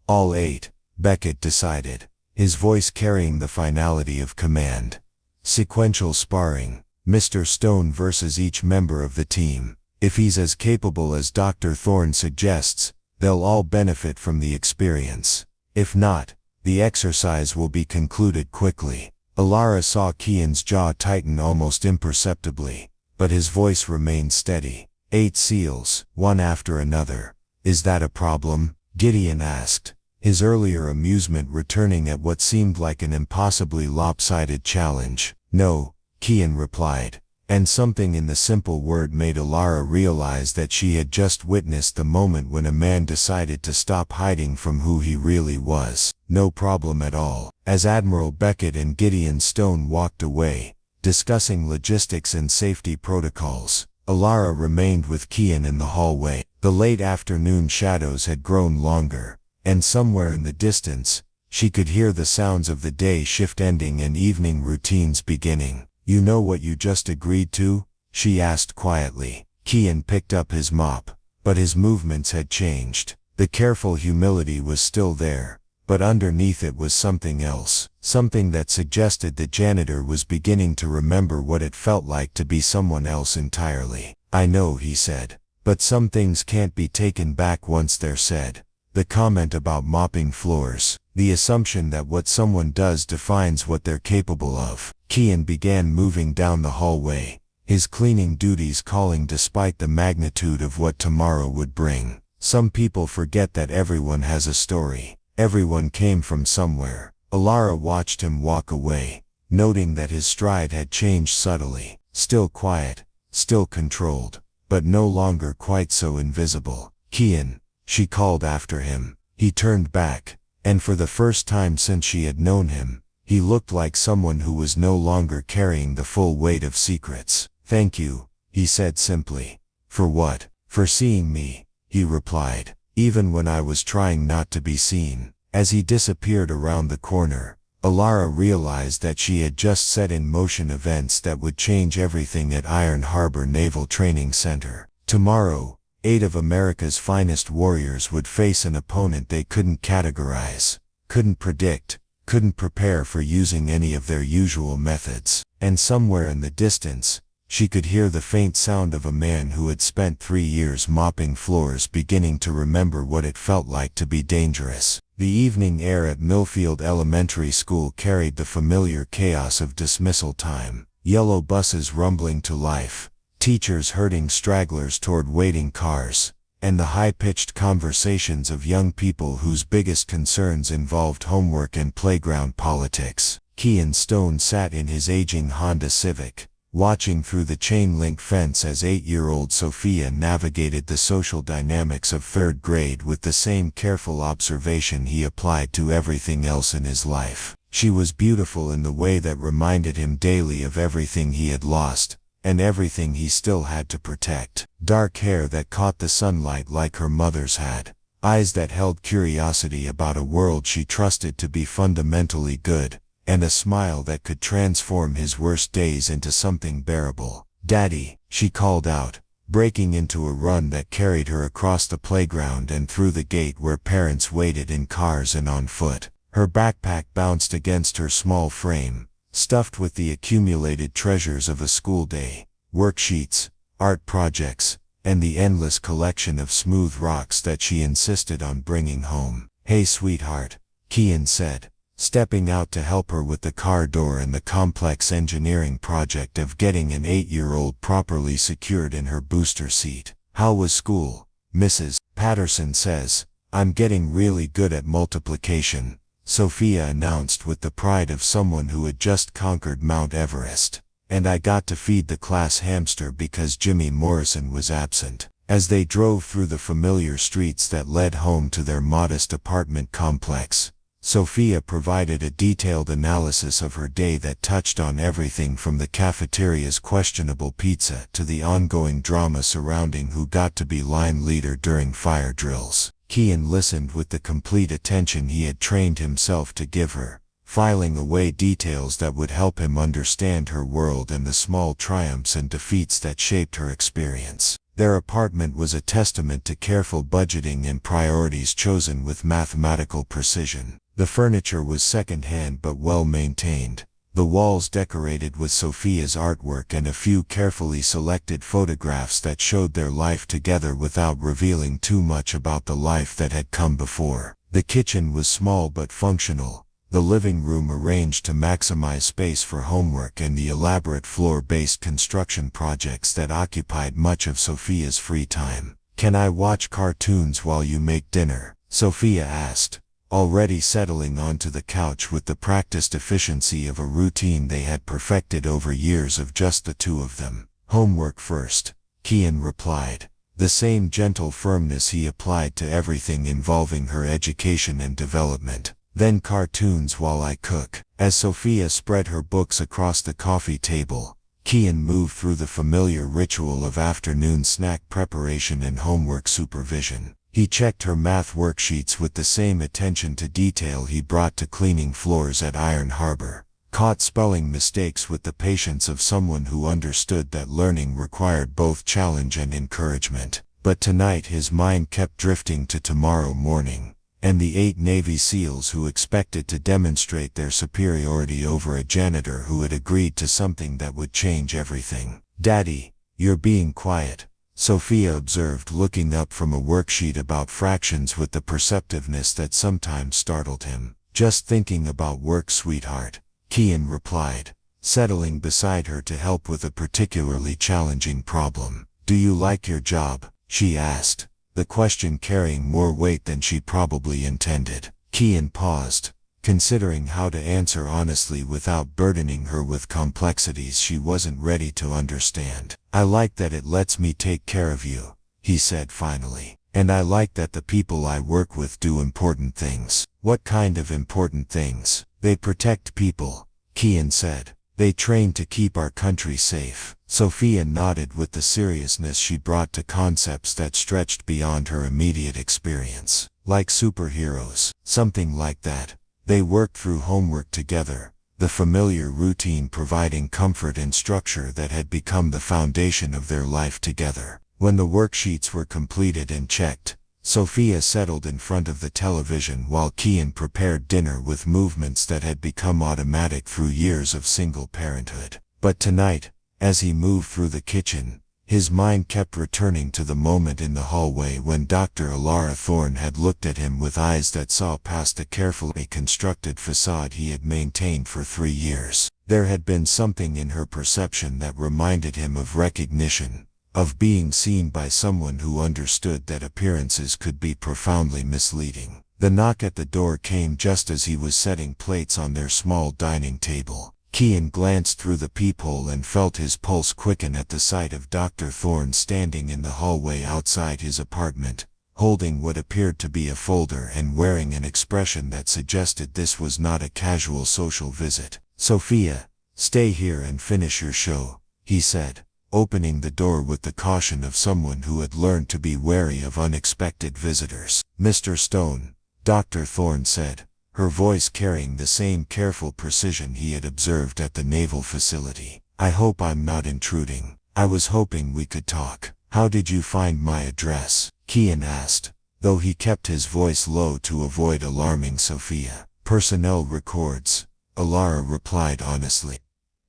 "All 8, Beckett decided, his voice carrying the finality of command. "Sequential sparring, Mr. Stone versus each member of the team. If he's as capable as Dr. Thorne suggests, they'll all benefit from the experience. If not, the exercise will be concluded quickly." Alara saw Kian's jaw tighten almost imperceptibly, but his voice remained steady. 8 SEALs, one after another. "Is that a problem?" Gideon asked, his earlier amusement returning at what seemed like an impossibly lopsided challenge. "No," Kian replied, and something in the simple word made Alara realize that she had just witnessed the moment when a man decided to stop hiding from who he really was. "No problem at all." As Admiral Beckett and Gideon Stone walked away, discussing logistics and safety protocols, Alara remained with Kian in the hallway. The late afternoon shadows had grown longer, and somewhere in the distance, she could hear the sounds of the day shift ending and evening routines beginning. "You know what you just agreed to?" she asked quietly. Kian picked up his mop, but his movements had changed. The careful humility was still there, but underneath it was something else, something that suggested the janitor was beginning to remember what it felt like to be someone else entirely. "I know," he said, "but some things can't be taken back once they're said." The comment about mopping floors, the assumption that what someone does defines what they're capable of. Kian began moving down the hallway, his cleaning duties calling despite the magnitude of what tomorrow would bring. Some people forget that everyone has a story. Everyone came from somewhere. Alara watched him walk away, noting that his stride had changed subtly, still quiet, still controlled, but no longer quite so invisible. "Kian," she called after him. He turned back, and for the first time since she had known him, he looked like someone who was no longer carrying the full weight of secrets. "Thank you," he said simply. "For what?" "For seeing me," he replied, "even when I was trying not to be seen." As he disappeared around the corner, Alara realized that she had just set in motion events that would change everything at Iron Harbor Naval Training Center. Tomorrow, 8 of America's finest warriors would face an opponent they couldn't categorize, couldn't predict, couldn't prepare for using any of their usual methods. And somewhere in the distance, she could hear the faint sound of a man who had spent 3 years mopping floors beginning to remember what it felt like to be dangerous. The evening air at Millfield Elementary School carried the familiar chaos of dismissal time. Yellow buses rumbling to life, teachers herding stragglers toward waiting cars, and the high-pitched conversations of young people whose biggest concerns involved homework and playground politics. Kian Stone sat in his aging Honda Civic, watching through the chain-link fence as 8-year-old Sophia navigated the social dynamics of 3rd grade with the same careful observation he applied to everything else in his life. She was beautiful in the way that reminded him daily of everything he had lost, and everything he still had to protect. Dark hair that caught the sunlight like her mother's had. Eyes that held curiosity about a world she trusted to be fundamentally good, and a smile that could transform his worst days into something bearable. "Daddy," she called out, breaking into a run that carried her across the playground and through the gate where parents waited in cars and on foot. Her backpack bounced against her small frame, stuffed with the accumulated treasures of a school day, worksheets, art projects, and the endless collection of smooth rocks that she insisted on bringing home. "Hey sweetheart," Kian said, stepping out to help her with the car door and the complex engineering project of getting an 8-year-old properly secured in her booster seat. "How was school, Mrs. Patterson says? I'm getting really good at multiplication," Sophia announced with the pride of someone who had just conquered Mount Everest. "And I got to feed the class hamster because Jimmy Morrison was absent." As they drove through the familiar streets that led home to their modest apartment complex, Sophia provided a detailed analysis of her day that touched on everything from the cafeteria's questionable pizza to the ongoing drama surrounding who got to be line leader during fire drills. Kian listened with the complete attention he had trained himself to give her, filing away details that would help him understand her world and the small triumphs and defeats that shaped her experience. Their apartment was a testament to careful budgeting and priorities chosen with mathematical precision. The furniture was second-hand but well-maintained, the walls decorated with Sophia's artwork and a few carefully selected photographs that showed their life together without revealing too much about the life that had come before. The kitchen was small but functional, the living room arranged to maximize space for homework and the elaborate floor-based construction projects that occupied much of Sophia's free time. "Can I watch cartoons while you make dinner?" Sophia asked, already settling onto the couch with the practiced efficiency of a routine they had perfected over years of just the two of them. "Homework first," Kian replied, the same gentle firmness he applied to everything involving her education and development. "Then cartoons while I cook." As Sophia spread her books across the coffee table, Kian moved through the familiar ritual of afternoon snack preparation and homework supervision. He checked her math worksheets with the same attention to detail he brought to cleaning floors at Iron Harbor, caught spelling mistakes with the patience of someone who understood that learning required both challenge and encouragement. But tonight his mind kept drifting to tomorrow morning, and the 8 Navy SEALs who expected to demonstrate their superiority over a janitor who had agreed to something that would change everything. "Daddy, you're being quiet," Sophia observed, looking up from a worksheet about fractions with the perceptiveness that sometimes startled him. "Just thinking about work, sweetheart," Kian replied, settling beside her to help with a particularly challenging problem. "Do you like your job?" she asked, the question carrying more weight than she probably intended. Kian paused, considering how to answer honestly without burdening her with complexities she wasn't ready to understand. "I like that it lets me take care of you," he said finally. "And I like that the people I work with do important things." "What kind of important things?" "They protect people," Kian said. "They train to keep our country safe." Sophia nodded with the seriousness she brought to concepts that stretched beyond her immediate experience. "Like superheroes." "Something like that." They worked through homework together, the familiar routine providing comfort and structure that had become the foundation of their life together. When the worksheets were completed and checked, Sophia settled in front of the television while Kian prepared dinner with movements that had become automatic through years of single parenthood. But tonight, as he moved through the kitchen, his mind kept returning to the moment in the hallway when Dr. Alara Thorne had looked at him with eyes that saw past the carefully constructed facade he had maintained for 3 years. There had been something in her perception that reminded him of recognition, of being seen by someone who understood that appearances could be profoundly misleading. The knock at the door came just as he was setting plates on their small dining table. Kian glanced through the peephole and felt his pulse quicken at the sight of Dr. Thorne standing in the hallway outside his apartment, holding what appeared to be a folder and wearing an expression that suggested this was not a casual social visit. "Sophia, stay here and finish your show," he said, opening the door with the caution of someone who had learned to be wary of unexpected visitors. "Mr. Stone," Dr. Thorne said, her voice carrying the same careful precision he had observed at the naval facility. "I hope I'm not intruding. I was hoping we could talk." "How did you find my address?" Kian asked, though he kept his voice low to avoid alarming Sophia. "Personnel records," Alara replied honestly.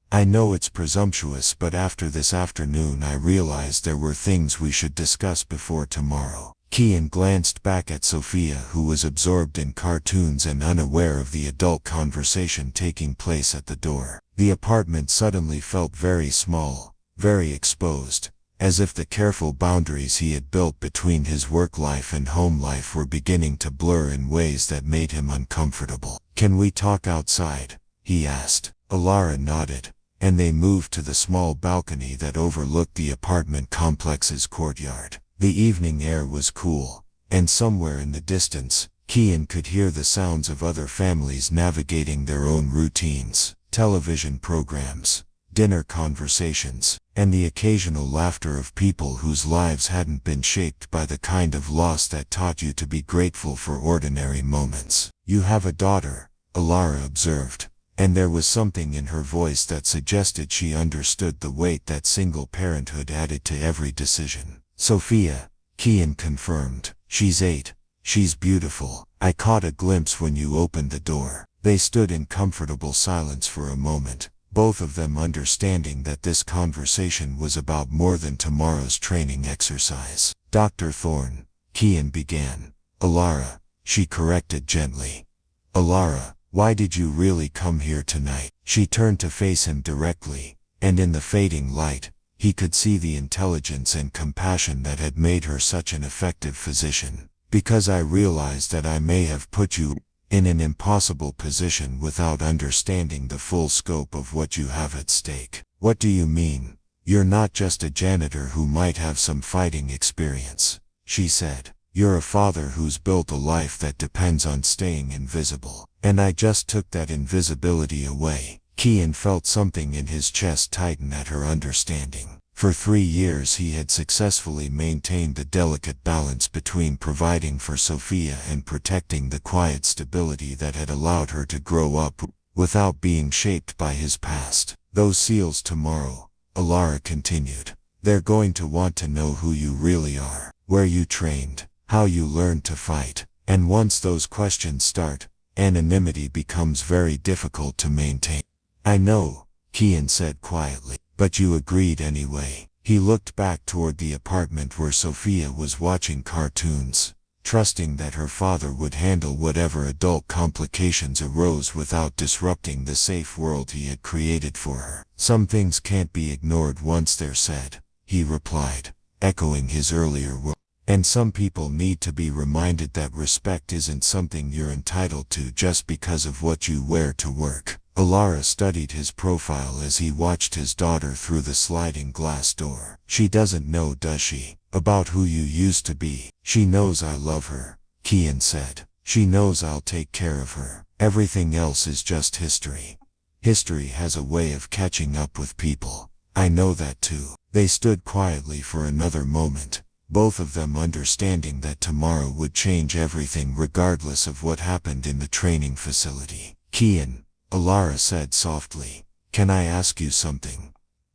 "I know it's presumptuous, but after this afternoon I realized there were things we should discuss before tomorrow." Kian glanced back at Sophia, who was absorbed in cartoons and unaware of the adult conversation taking place at the door. The apartment suddenly felt very small, very exposed, as if the careful boundaries he had built between his work life and home life were beginning to blur in ways that made him uncomfortable. "Can we talk outside?" he asked. Alara nodded, and they moved to the small balcony that overlooked the apartment complex's courtyard. The evening air was cool, and somewhere in the distance, Kian could hear the sounds of other families navigating their own routines, television programs, dinner conversations, and the occasional laughter of people whose lives hadn't been shaped by the kind of loss that taught you to be grateful for ordinary moments. "You have a daughter," Alara observed, and there was something in her voice that suggested she understood the weight that single parenthood added to every decision. "Sophia," Kian confirmed. "She's 8. She's beautiful. I caught a glimpse when you opened the door." They stood in comfortable silence for a moment, both of them understanding that this conversation was about more than tomorrow's training exercise. "Dr. Thorne," Kian began. "Alara," she corrected gently. "Alara, why did you really come here tonight?" She turned to face him directly, and in the fading light, he could see the intelligence and compassion that had made her such an effective physician. "Because I realized that I may have put you in an impossible position without understanding the full scope of what you have at stake." "What do you mean? You're not just a janitor who might have some fighting experience," she said. "You're a father who's built a life that depends on staying invisible. And I just took that invisibility away." Kian felt something in his chest tighten at her understanding. For 3 years he had successfully maintained the delicate balance between providing for Sophia and protecting the quiet stability that had allowed her to grow up without being shaped by his past. "Those SEALs tomorrow," Alara continued. "They're going to want to know who you really are, where you trained, how you learned to fight. And once those questions start, anonymity becomes very difficult to maintain." "I know," Kian said quietly. "But you agreed anyway." He looked back toward the apartment where Sophia was watching cartoons, trusting that her father would handle whatever adult complications arose without disrupting the safe world he had created for her. "Some things can't be ignored once they're said," he replied, echoing his earlier words. "And some people need to be reminded that respect isn't something you're entitled to just because of what you wear to work." Alara studied his profile as he watched his daughter through the sliding glass door. "She doesn't know, does she, about who you used to be?" "She knows I love her," Kian said. "She knows I'll take care of her. Everything else is just history. History has a way of catching up with people. I know that too." They stood quietly for another moment, both of them understanding that tomorrow would change everything regardless of what happened in the training facility. "Kian," Alara said softly, "can I ask you something?"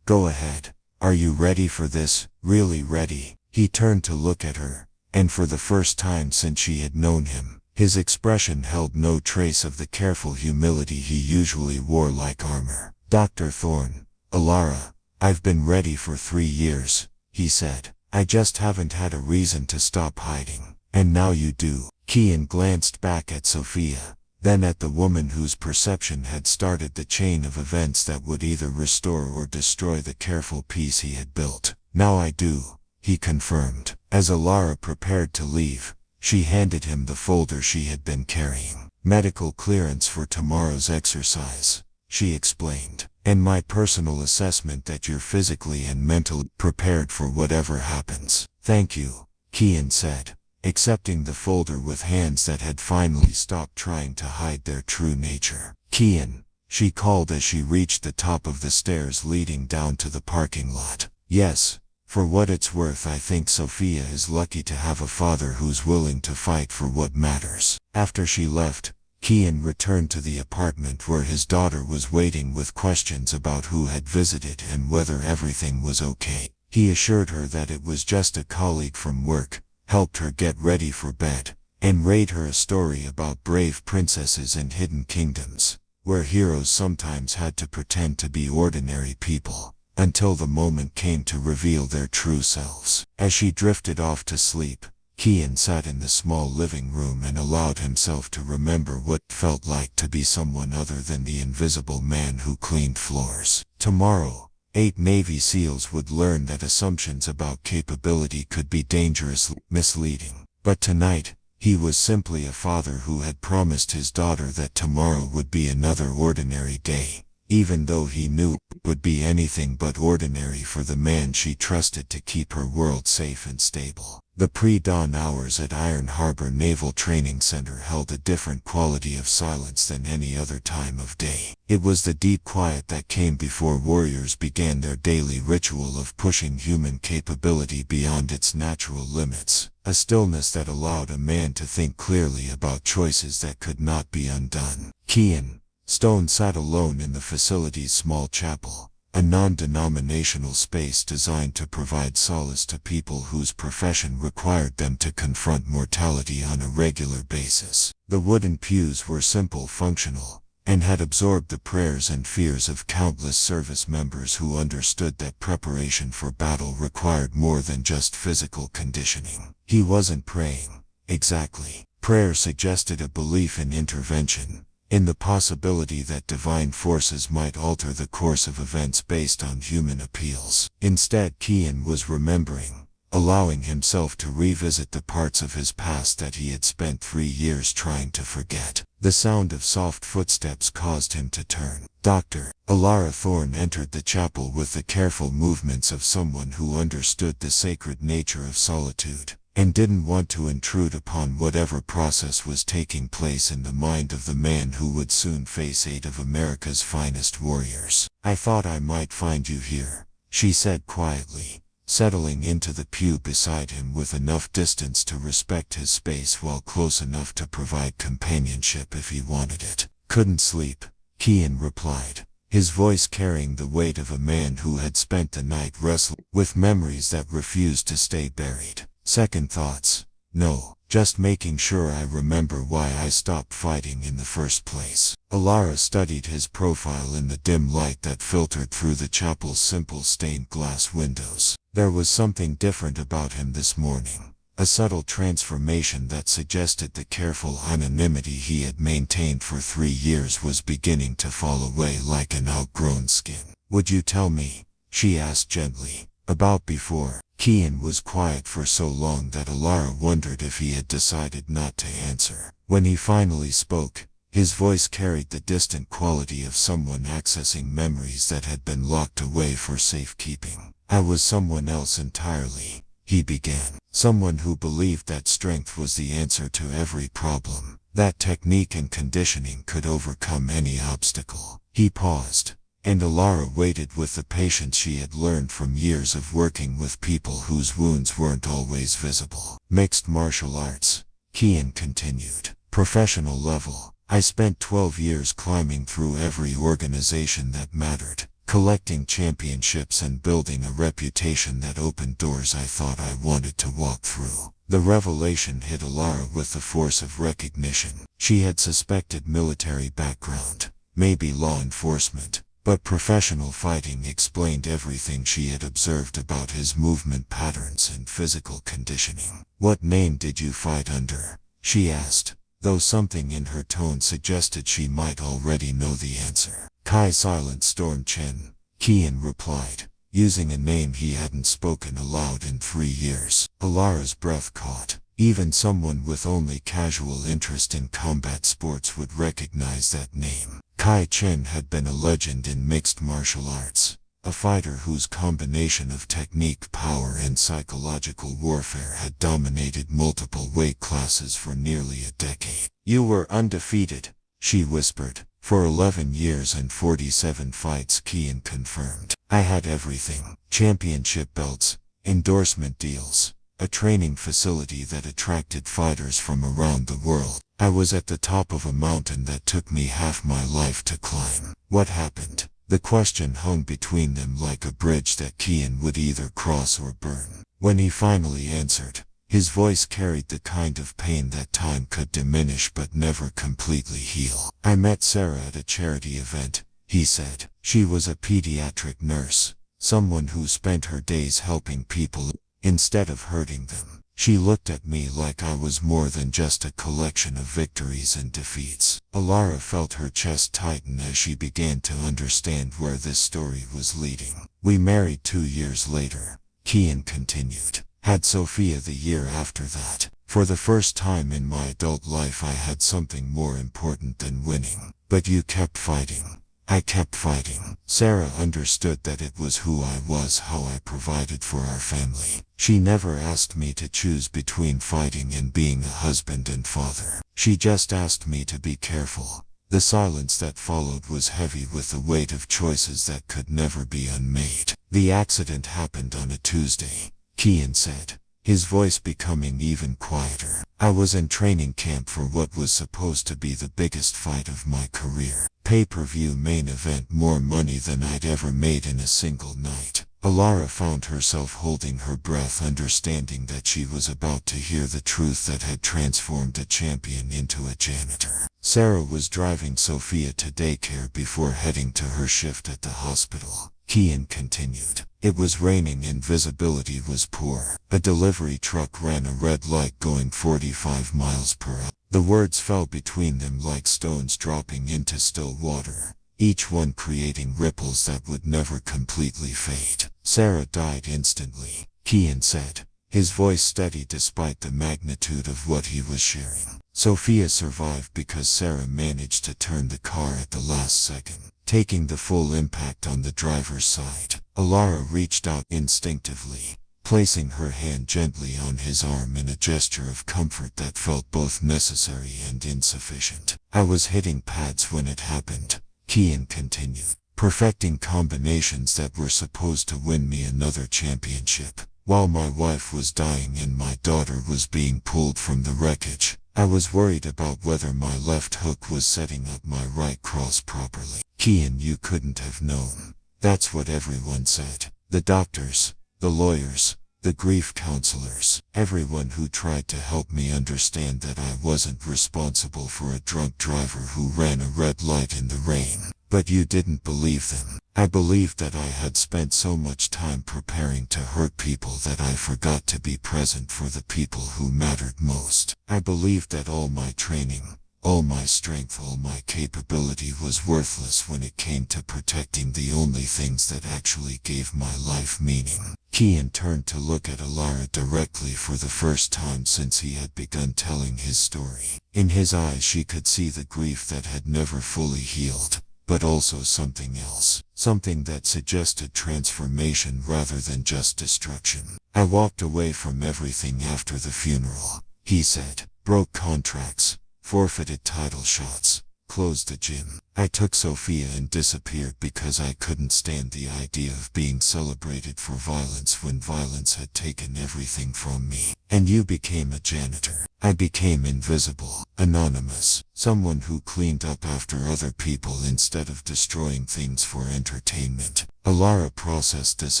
"Go ahead. Are you ready for this, really ready?" He turned to look at her, and for the first time since she had known him, his expression held no trace of the careful humility he usually wore like armor. "Dr. Thorne, Alara, I've been ready for 3 years, he said. "I just haven't had a reason to stop hiding. And now you do." Kian glanced back at Sophia, then at the woman whose perception had started the chain of events that would either restore or destroy the careful peace he had built. "Now I do," he confirmed. As Alara prepared to leave, she handed him the folder she had been carrying. "Medical clearance for tomorrow's exercise," she explained. And my personal assessment that you're physically and mentally prepared for whatever happens. Thank you, Kian said, accepting the folder with hands that had finally stopped trying to hide their true nature. Kian, she called as she reached the top of the stairs leading down to the parking lot. Yes, for what it's worth, I think Sophia is lucky to have a father who's willing to fight for what matters. After she left, Kian returned to the apartment where his daughter was waiting with questions about who had visited and whether everything was okay. He assured her that it was just a colleague from work, helped her get ready for bed, and read her a story about brave princesses and hidden kingdoms, where heroes sometimes had to pretend to be ordinary people, until the moment came to reveal their true selves. As she drifted off to sleep, Kian sat in the small living room and allowed himself to remember what it felt like to be someone other than the invisible man who cleaned floors. Tomorrow, 8 Navy SEALs would learn that assumptions about capability could be dangerously misleading. But tonight, he was simply a father who had promised his daughter that tomorrow would be another ordinary day, even though he knew it would be anything but ordinary for the man she trusted to keep her world safe and stable. The pre-dawn hours at Iron Harbor Naval Training Center held a different quality of silence than any other time of day. It was the deep quiet that came before warriors began their daily ritual of pushing human capability beyond its natural limits, a stillness that allowed a man to think clearly about choices that could not be undone. Kian Stone sat alone in the facility's small chapel, a non-denominational space designed to provide solace to people whose profession required them to confront mortality on a regular basis. The wooden pews were simple, functional, and had absorbed the prayers and fears of countless service members who understood that preparation for battle required more than just physical conditioning. He wasn't praying, exactly. Prayer suggested a belief in intervention, in the possibility that divine forces might alter the course of events based on human appeals. Instead, Kian was remembering, allowing himself to revisit the parts of his past that he had spent 3 years trying to forget. The sound of soft footsteps caused him to turn. Dr. Alara Thorne entered the chapel with the careful movements of someone who understood the sacred nature of solitude, and didn't want to intrude upon whatever process was taking place in the mind of the man who would soon face 8 of America's finest warriors. "I thought I might find you here," she said quietly, settling into the pew beside him with enough distance to respect his space while close enough to provide companionship if he wanted it. "Couldn't sleep," Kian replied, his voice carrying the weight of a man who had spent the night wrestling with memories that refused to stay buried. "Second thoughts? No, just making sure I remember why I stopped fighting in the first place." Alara studied his profile in the dim light that filtered through the chapel's simple stained glass windows. There was something different about him this morning, a subtle transformation that suggested the careful anonymity he had maintained for 3 years was beginning to fall away like an outgrown skin. "Would you tell me," she asked gently, "about before?" Kian was quiet for so long that Alara wondered if he had decided not to answer. When he finally spoke, his voice carried the distant quality of someone accessing memories that had been locked away for safekeeping. "I was someone else entirely," he began. "Someone who believed that strength was the answer to every problem, that technique and conditioning could overcome any obstacle." He paused, and Alara waited with the patience she had learned from years of working with people whose wounds weren't always visible. "Mixed martial arts," Kian continued. "Professional level. I spent 12 years climbing through every organization that mattered, collecting championships and building a reputation that opened doors I thought I wanted to walk through." The revelation hit Alara with the force of recognition. She had suspected military background, maybe law enforcement, but professional fighting explained everything she had observed about his movement patterns and physical conditioning. "What name did you fight under?" she asked, though something in her tone suggested she might already know the answer. "Kai Silent Storm Chen," Kian replied, using a name he hadn't spoken aloud in 3 years. Alara's breath caught. Even someone with only casual interest in combat sports would recognize that name. Kai Chen had been a legend in mixed martial arts, a fighter whose combination of technique, power, and psychological warfare had dominated multiple weight classes for nearly a decade. "You were undefeated," she whispered. "For 11 years and 47 fights," Kian confirmed. "I had everything. Championship belts, endorsement deals, a training facility that attracted fighters from around the world. I was at the top of a mountain that took me half my life to climb." "What happened?" The question hung between them like a bridge that Kian would either cross or burn. When he finally answered, his voice carried the kind of pain that time could diminish but never completely heal. "I met Sarah at a charity event," he said. "She was a pediatric nurse, someone who spent her days helping people instead of hurting them. She looked at me like I was more than just a collection of victories and defeats." Alara felt her chest tighten as she began to understand where this story was leading. "We married 2 years later," Kian continued. "Had Sophia the year after that. For the first time in my adult life I had something more important than winning. But you kept fighting." "I kept fighting." Sarah understood that it was who I was, how I provided for our family. She never asked me to choose between fighting and being a husband and father. She just asked me to be careful. The silence that followed was heavy with the weight of choices that could never be unmade. "The accident happened on a Tuesday," Kian said, his voice becoming even quieter. "I was in training camp for what was supposed to be the biggest fight of my career. Pay-per-view main event, more money than I'd ever made in a single night." Alara found herself holding her breath, understanding that she was about to hear the truth that had transformed a champion into a janitor. Sarah was driving Sophia to daycare before heading to her shift at the hospital. Kian continued. "It was raining and visibility was poor. A delivery truck ran a red light going 45 miles per hour. The words fell between them like stones dropping into still water, each one creating ripples that would never completely fade. Sarah died instantly," Kian said, his voice steady despite the magnitude of what he was sharing. "Sophia survived because Sarah managed to turn the car at the last second, taking the full impact on the driver's side." Alara reached out instinctively, placing her hand gently on his arm in a gesture of comfort that felt both necessary and insufficient. "I was hitting pads when it happened," Kian continued, "perfecting combinations that were supposed to win me another championship. While my wife was dying and my daughter was being pulled from the wreckage, I was worried about whether my left hook was setting up my right cross properly." "Kian, you couldn't have known." "That's what everyone said. The doctors, the lawyers, the grief counselors, everyone who tried to help me understand that I wasn't responsible for a drunk driver who ran a red light in the rain. But you didn't believe them." "I believed that I had spent so much time preparing to hurt people that I forgot to be present for the people who mattered most. I believed that all my training, all my strength, all my capability was worthless when it came to protecting the only things that actually gave my life meaning." Kian turned to look at Alara directly for the first time since he had begun telling his story. In his eyes she could see the grief that had never fully healed, but also something else, something that suggested transformation rather than just destruction. "I walked away from everything after the funeral," he said. "Broke contracts, forfeited title shots, closed the gym. I took Sophia and disappeared because I couldn't stand the idea of being celebrated for violence when violence had taken everything from me. And you became a janitor. I became invisible, anonymous, someone who cleaned up after other people instead of destroying things for entertainment." Alara processed this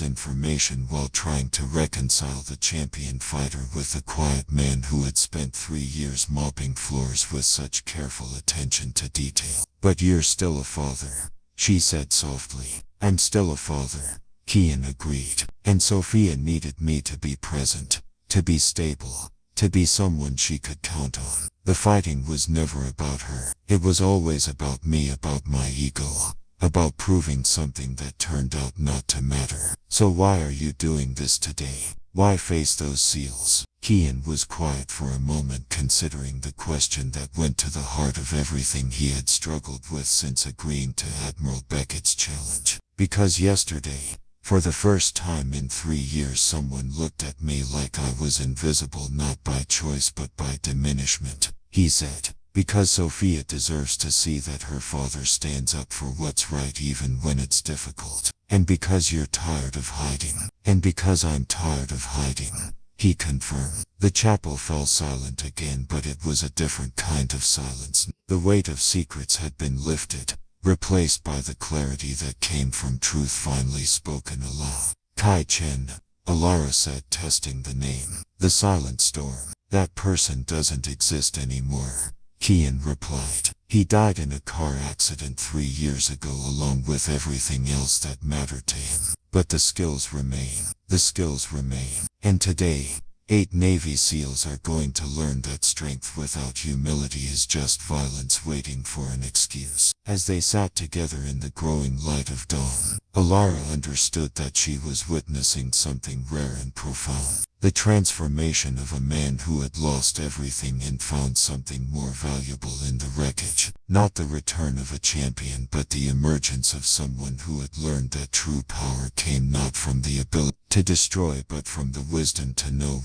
information while trying to reconcile the champion fighter with the quiet man who had spent 3 years mopping floors with such careful attention to detail. "But you're still a father," she said softly. "I'm still a father," Kian agreed. "And Sophia needed me to be present, to be stable, to be someone she could count on. The fighting was never about her. It was always about me, about my ego, about proving something that turned out not to matter." "So why are you doing this today?" Why face those SEALs? Kian was quiet for a moment, considering the question that went to the heart of everything he had struggled with since agreeing to Admiral Beckett's challenge. Because yesterday, for the first time in 3 years, someone looked at me like I was invisible, not by choice but by diminishment, he said. Because Sophia deserves to see that her father stands up for what's right even when it's difficult. And because you're tired of hiding. And because I'm tired of hiding, he confirmed. The chapel fell silent again, but it was a different kind of silence. The weight of secrets had been lifted, replaced by the clarity that came from truth finally spoken aloud. Kai Chen, Alara said, testing the name. The silent storm. That person doesn't exist anymore, Kian replied. He died in a car accident 3 years ago along with everything else that mattered to him. But the skills remain. The skills remain. And today, 8 Navy SEALs are going to learn that strength without humility is just violence waiting for an excuse. As they sat together in the growing light of dawn, Alara understood that she was witnessing something rare and profound. The transformation of a man who had lost everything and found something more valuable in the wreckage. Not the return of a champion, but the emergence of someone who had learned that true power came not from the ability to destroy but from the wisdom to know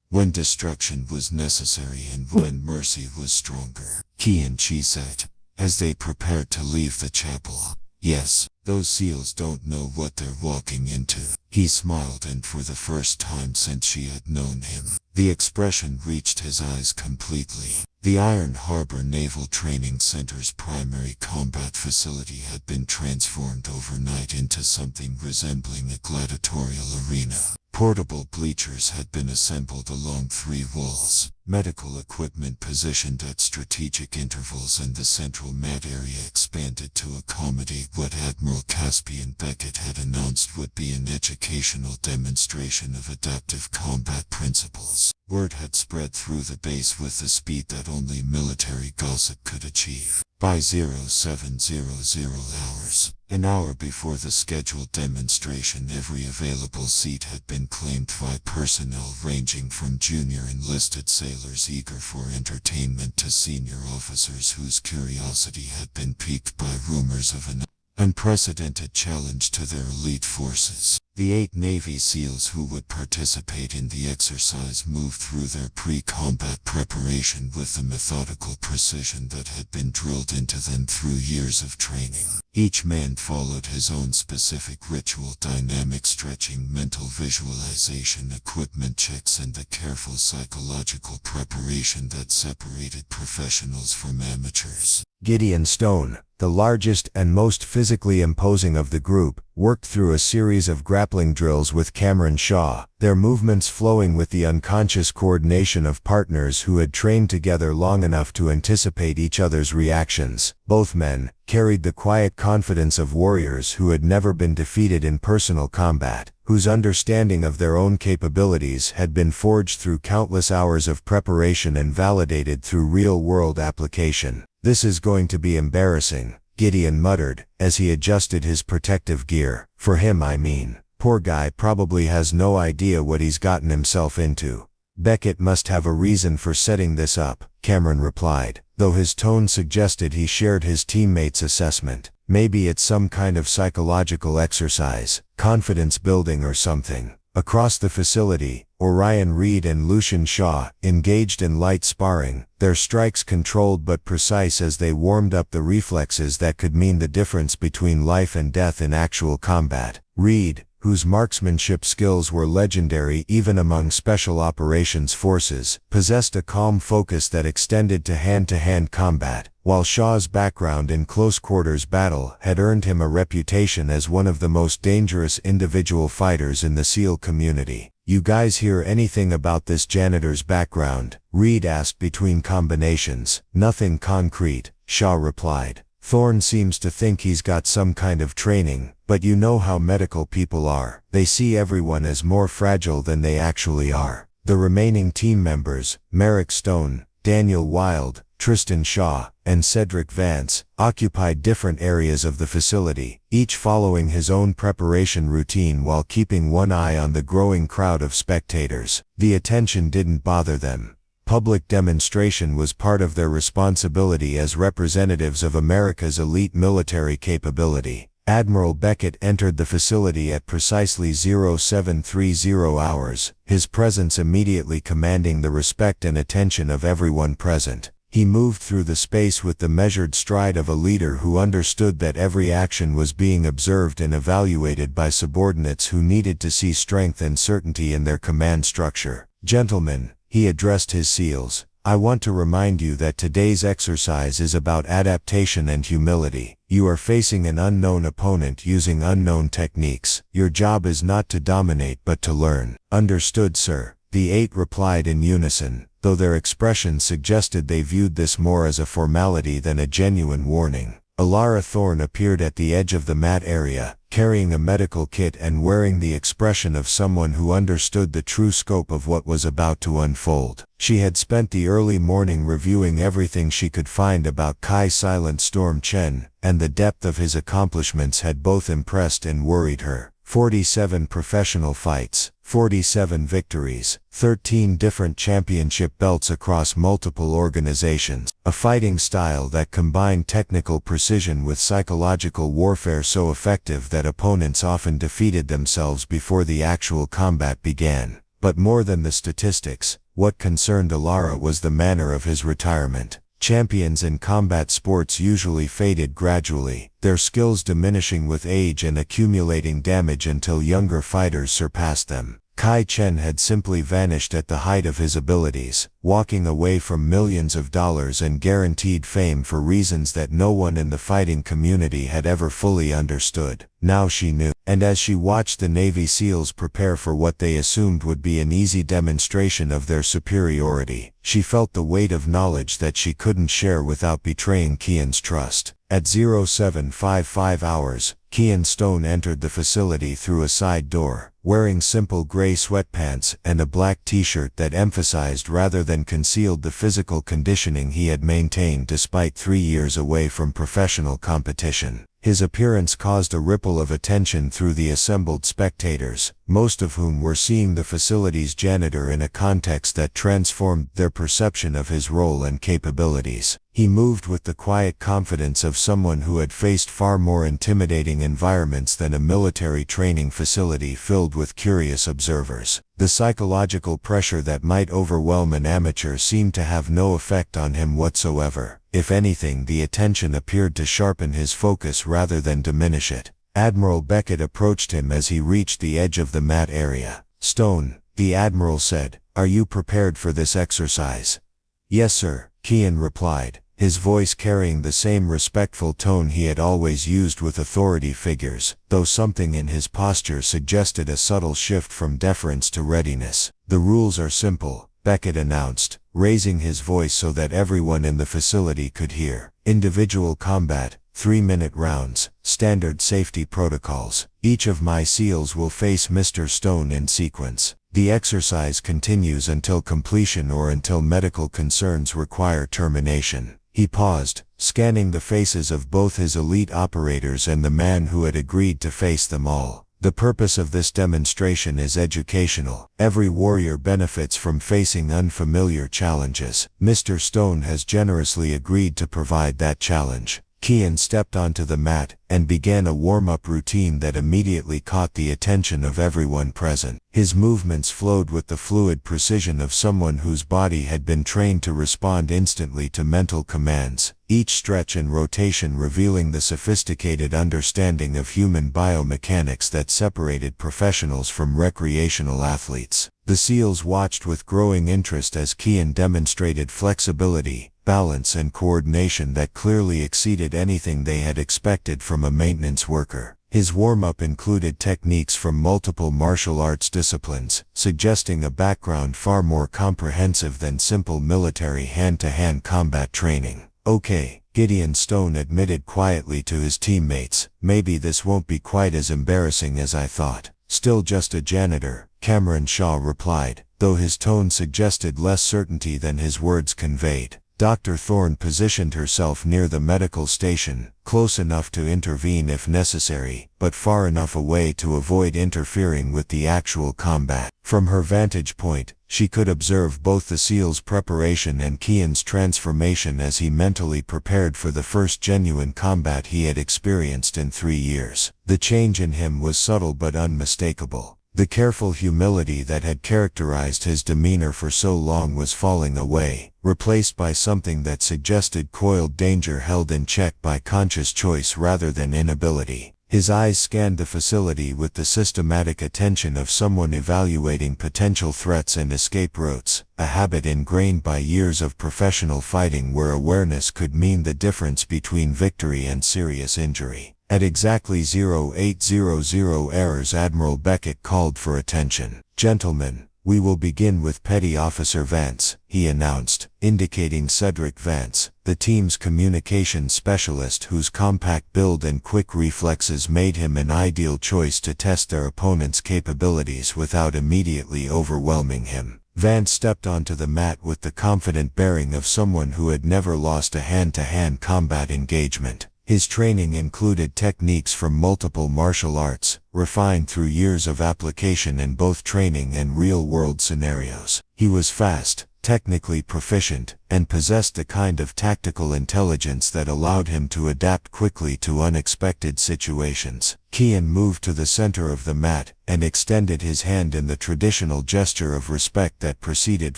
when destruction was necessary and when mercy was stronger. Kian Chi said, as they prepared to leave the chapel. Yes, those SEALs don't know what they're walking into. He smiled, and for the first time since she had known him, the expression reached his eyes completely. The Iron Harbor Naval Training Center's primary combat facility had been transformed overnight into something resembling a gladiatorial arena. Portable bleachers had been assembled along 3 walls, medical equipment positioned at strategic intervals, and the central mat area expanded to accommodate what Admiral Caspian Beckett had announced would be an educational demonstration of adaptive combat principles. Word had spread through the base with the speed that only military gossip could achieve. By 0700 hours, an hour before the scheduled demonstration, every available seat had been claimed by personnel ranging from junior enlisted sailors eager for entertainment to senior officers whose curiosity had been piqued by rumors of an unprecedented challenge to their elite forces. The 8 Navy SEALs who would participate in the exercise moved through their pre-combat preparation with the methodical precision that had been drilled into them through years of training. Each man followed his own specific ritual: dynamic stretching, mental visualization, equipment checks, and the careful psychological preparation that separated professionals from amateurs. Gideon Stone, the largest and most physically imposing of the group, worked through a series of grappling drills with Cameron Shaw, their movements flowing with the unconscious coordination of partners who had trained together long enough to anticipate each other's reactions. Both men carried the quiet confidence of warriors who had never been defeated in personal combat, whose understanding of their own capabilities had been forged through countless hours of preparation and validated through real-world application. "This is going to be embarrassing," Gideon muttered, as he adjusted his protective gear. "For him, I mean. Poor guy probably has no idea what he's gotten himself into." "Beckett must have a reason for setting this up," Cameron replied, though his tone suggested he shared his teammates' assessment. "Maybe it's some kind of psychological exercise, confidence building or something." Across the facility, Orion Reed and Lucian Shaw engaged in light sparring, their strikes controlled but precise as they warmed up the reflexes that could mean the difference between life and death in actual combat. Reed, whose marksmanship skills were legendary even among special operations forces, possessed a calm focus that extended to hand-to-hand combat, while Shaw's background in close-quarters battle had earned him a reputation as one of the most dangerous individual fighters in the SEAL community. "You guys hear anything about this janitor's background?" Reed asked between combinations. "Nothing concrete," Shaw replied. "Thorne seems to think he's got some kind of training, but you know how medical people are. They see everyone as more fragile than they actually are." The remaining team members, Merrick Stone, Daniel Wild, Tristan Shaw, and Cedric Vance, occupied different areas of the facility, each following his own preparation routine while keeping one eye on the growing crowd of spectators. The attention didn't bother them. Public demonstration was part of their responsibility as representatives of America's elite military capability. Admiral Beckett entered the facility at precisely 0730 hours, his presence immediately commanding the respect and attention of everyone present. He moved through the space with the measured stride of a leader who understood that every action was being observed and evaluated by subordinates who needed to see strength and certainty in their command structure. "Gentlemen," he addressed his SEALs, "I want to remind you that today's exercise is about adaptation and humility. You are facing an unknown opponent using unknown techniques. Your job is not to dominate but to learn." "Understood, sir," the 8 replied in unison, though their expressions suggested they viewed this more as a formality than a genuine warning. Alara Thorne appeared at the edge of the mat area, carrying a medical kit and wearing the expression of someone who understood the true scope of what was about to unfold. She had spent the early morning reviewing everything she could find about Kai Silent Storm Chen, and the depth of his accomplishments had both impressed and worried her. 47 professional fights, 47 victories, 13 different championship belts across multiple organizations, a fighting style that combined technical precision with psychological warfare so effective that opponents often defeated themselves before the actual combat began. But more than the statistics, what concerned Alara was the manner of his retirement. Champions in combat sports usually faded gradually, their skills diminishing with age and accumulating damage until younger fighters surpassed them. Kai Chen had simply vanished at the height of his abilities, walking away from millions of dollars and guaranteed fame for reasons that no one in the fighting community had ever fully understood. Now she knew, and as she watched the Navy SEALs prepare for what they assumed would be an easy demonstration of their superiority, she felt the weight of knowledge that she couldn't share without betraying Kian's trust. At 0755 hours, Kian Stone entered the facility through a side door, wearing simple gray sweatpants and a black t-shirt that emphasized rather than concealed the physical conditioning he had maintained despite 3 years away from professional competition. His appearance caused a ripple of attention through the assembled spectators, most of whom were seeing the facility's janitor in a context that transformed their perception of his role and capabilities. He moved with the quiet confidence of someone who had faced far more intimidating environments than a military training facility filled with curious observers. The psychological pressure that might overwhelm an amateur seemed to have no effect on him whatsoever. If anything, the attention appeared to sharpen his focus rather than diminish it. Admiral Beckett approached him as he reached the edge of the mat area. "Stone," the Admiral said, "are you prepared for this exercise?" "Yes, sir," Kian replied, his voice carrying the same respectful tone he had always used with authority figures, though something in his posture suggested a subtle shift from deference to readiness. "The rules are simple," Beckett announced, raising his voice so that everyone in the facility could hear. "Individual combat, 3-minute rounds, standard safety protocols. Each of my SEALs will face Mr. Stone in sequence. The exercise continues until completion or until medical concerns require termination." He paused, scanning the faces of both his elite operators and the man who had agreed to face them all. "The purpose of this demonstration is educational. Every warrior benefits from facing unfamiliar challenges. Mr. Stone has generously agreed to provide that challenge." Kian stepped onto the mat and began a warm-up routine that immediately caught the attention of everyone present. His movements flowed with the fluid precision of someone whose body had been trained to respond instantly to mental commands, each stretch and rotation revealing the sophisticated understanding of human biomechanics that separated professionals from recreational athletes. The SEALs watched with growing interest as Kian demonstrated flexibility, balance and coordination that clearly exceeded anything they had expected from a maintenance worker. His warm-up included techniques from multiple martial arts disciplines, suggesting a background far more comprehensive than simple military hand-to-hand combat training. "Okay," Gideon Stone admitted quietly to his teammates, "maybe this won't be quite as embarrassing as I thought." "Still just a janitor," Cameron Shaw replied, though his tone suggested less certainty than his words conveyed. Dr. Thorne positioned herself near the medical station, close enough to intervene if necessary, but far enough away to avoid interfering with the actual combat. From her vantage point, she could observe both the SEAL's preparation and Kian's transformation as he mentally prepared for the first genuine combat he had experienced in 3 years. The change in him was subtle but unmistakable. The careful humility that had characterized his demeanor for so long was falling away, replaced by something that suggested coiled danger held in check by conscious choice rather than inability. His eyes scanned the facility with the systematic attention of someone evaluating potential threats and escape routes, a habit ingrained by years of professional fighting where awareness could mean the difference between victory and serious injury. At exactly 0800 errors, Admiral Beckett called for attention. "Gentlemen, we will begin with Petty Officer Vance," he announced, indicating Cedric Vance, the team's communications specialist whose compact build and quick reflexes made him an ideal choice to test their opponent's capabilities without immediately overwhelming him. Vance stepped onto the mat with the confident bearing of someone who had never lost a hand-to-hand combat engagement. His training included techniques from multiple martial arts, refined through years of application in both training and real-world scenarios. He was fast, technically proficient, and possessed the kind of tactical intelligence that allowed him to adapt quickly to unexpected situations. Kian moved to the center of the mat and extended his hand in the traditional gesture of respect that preceded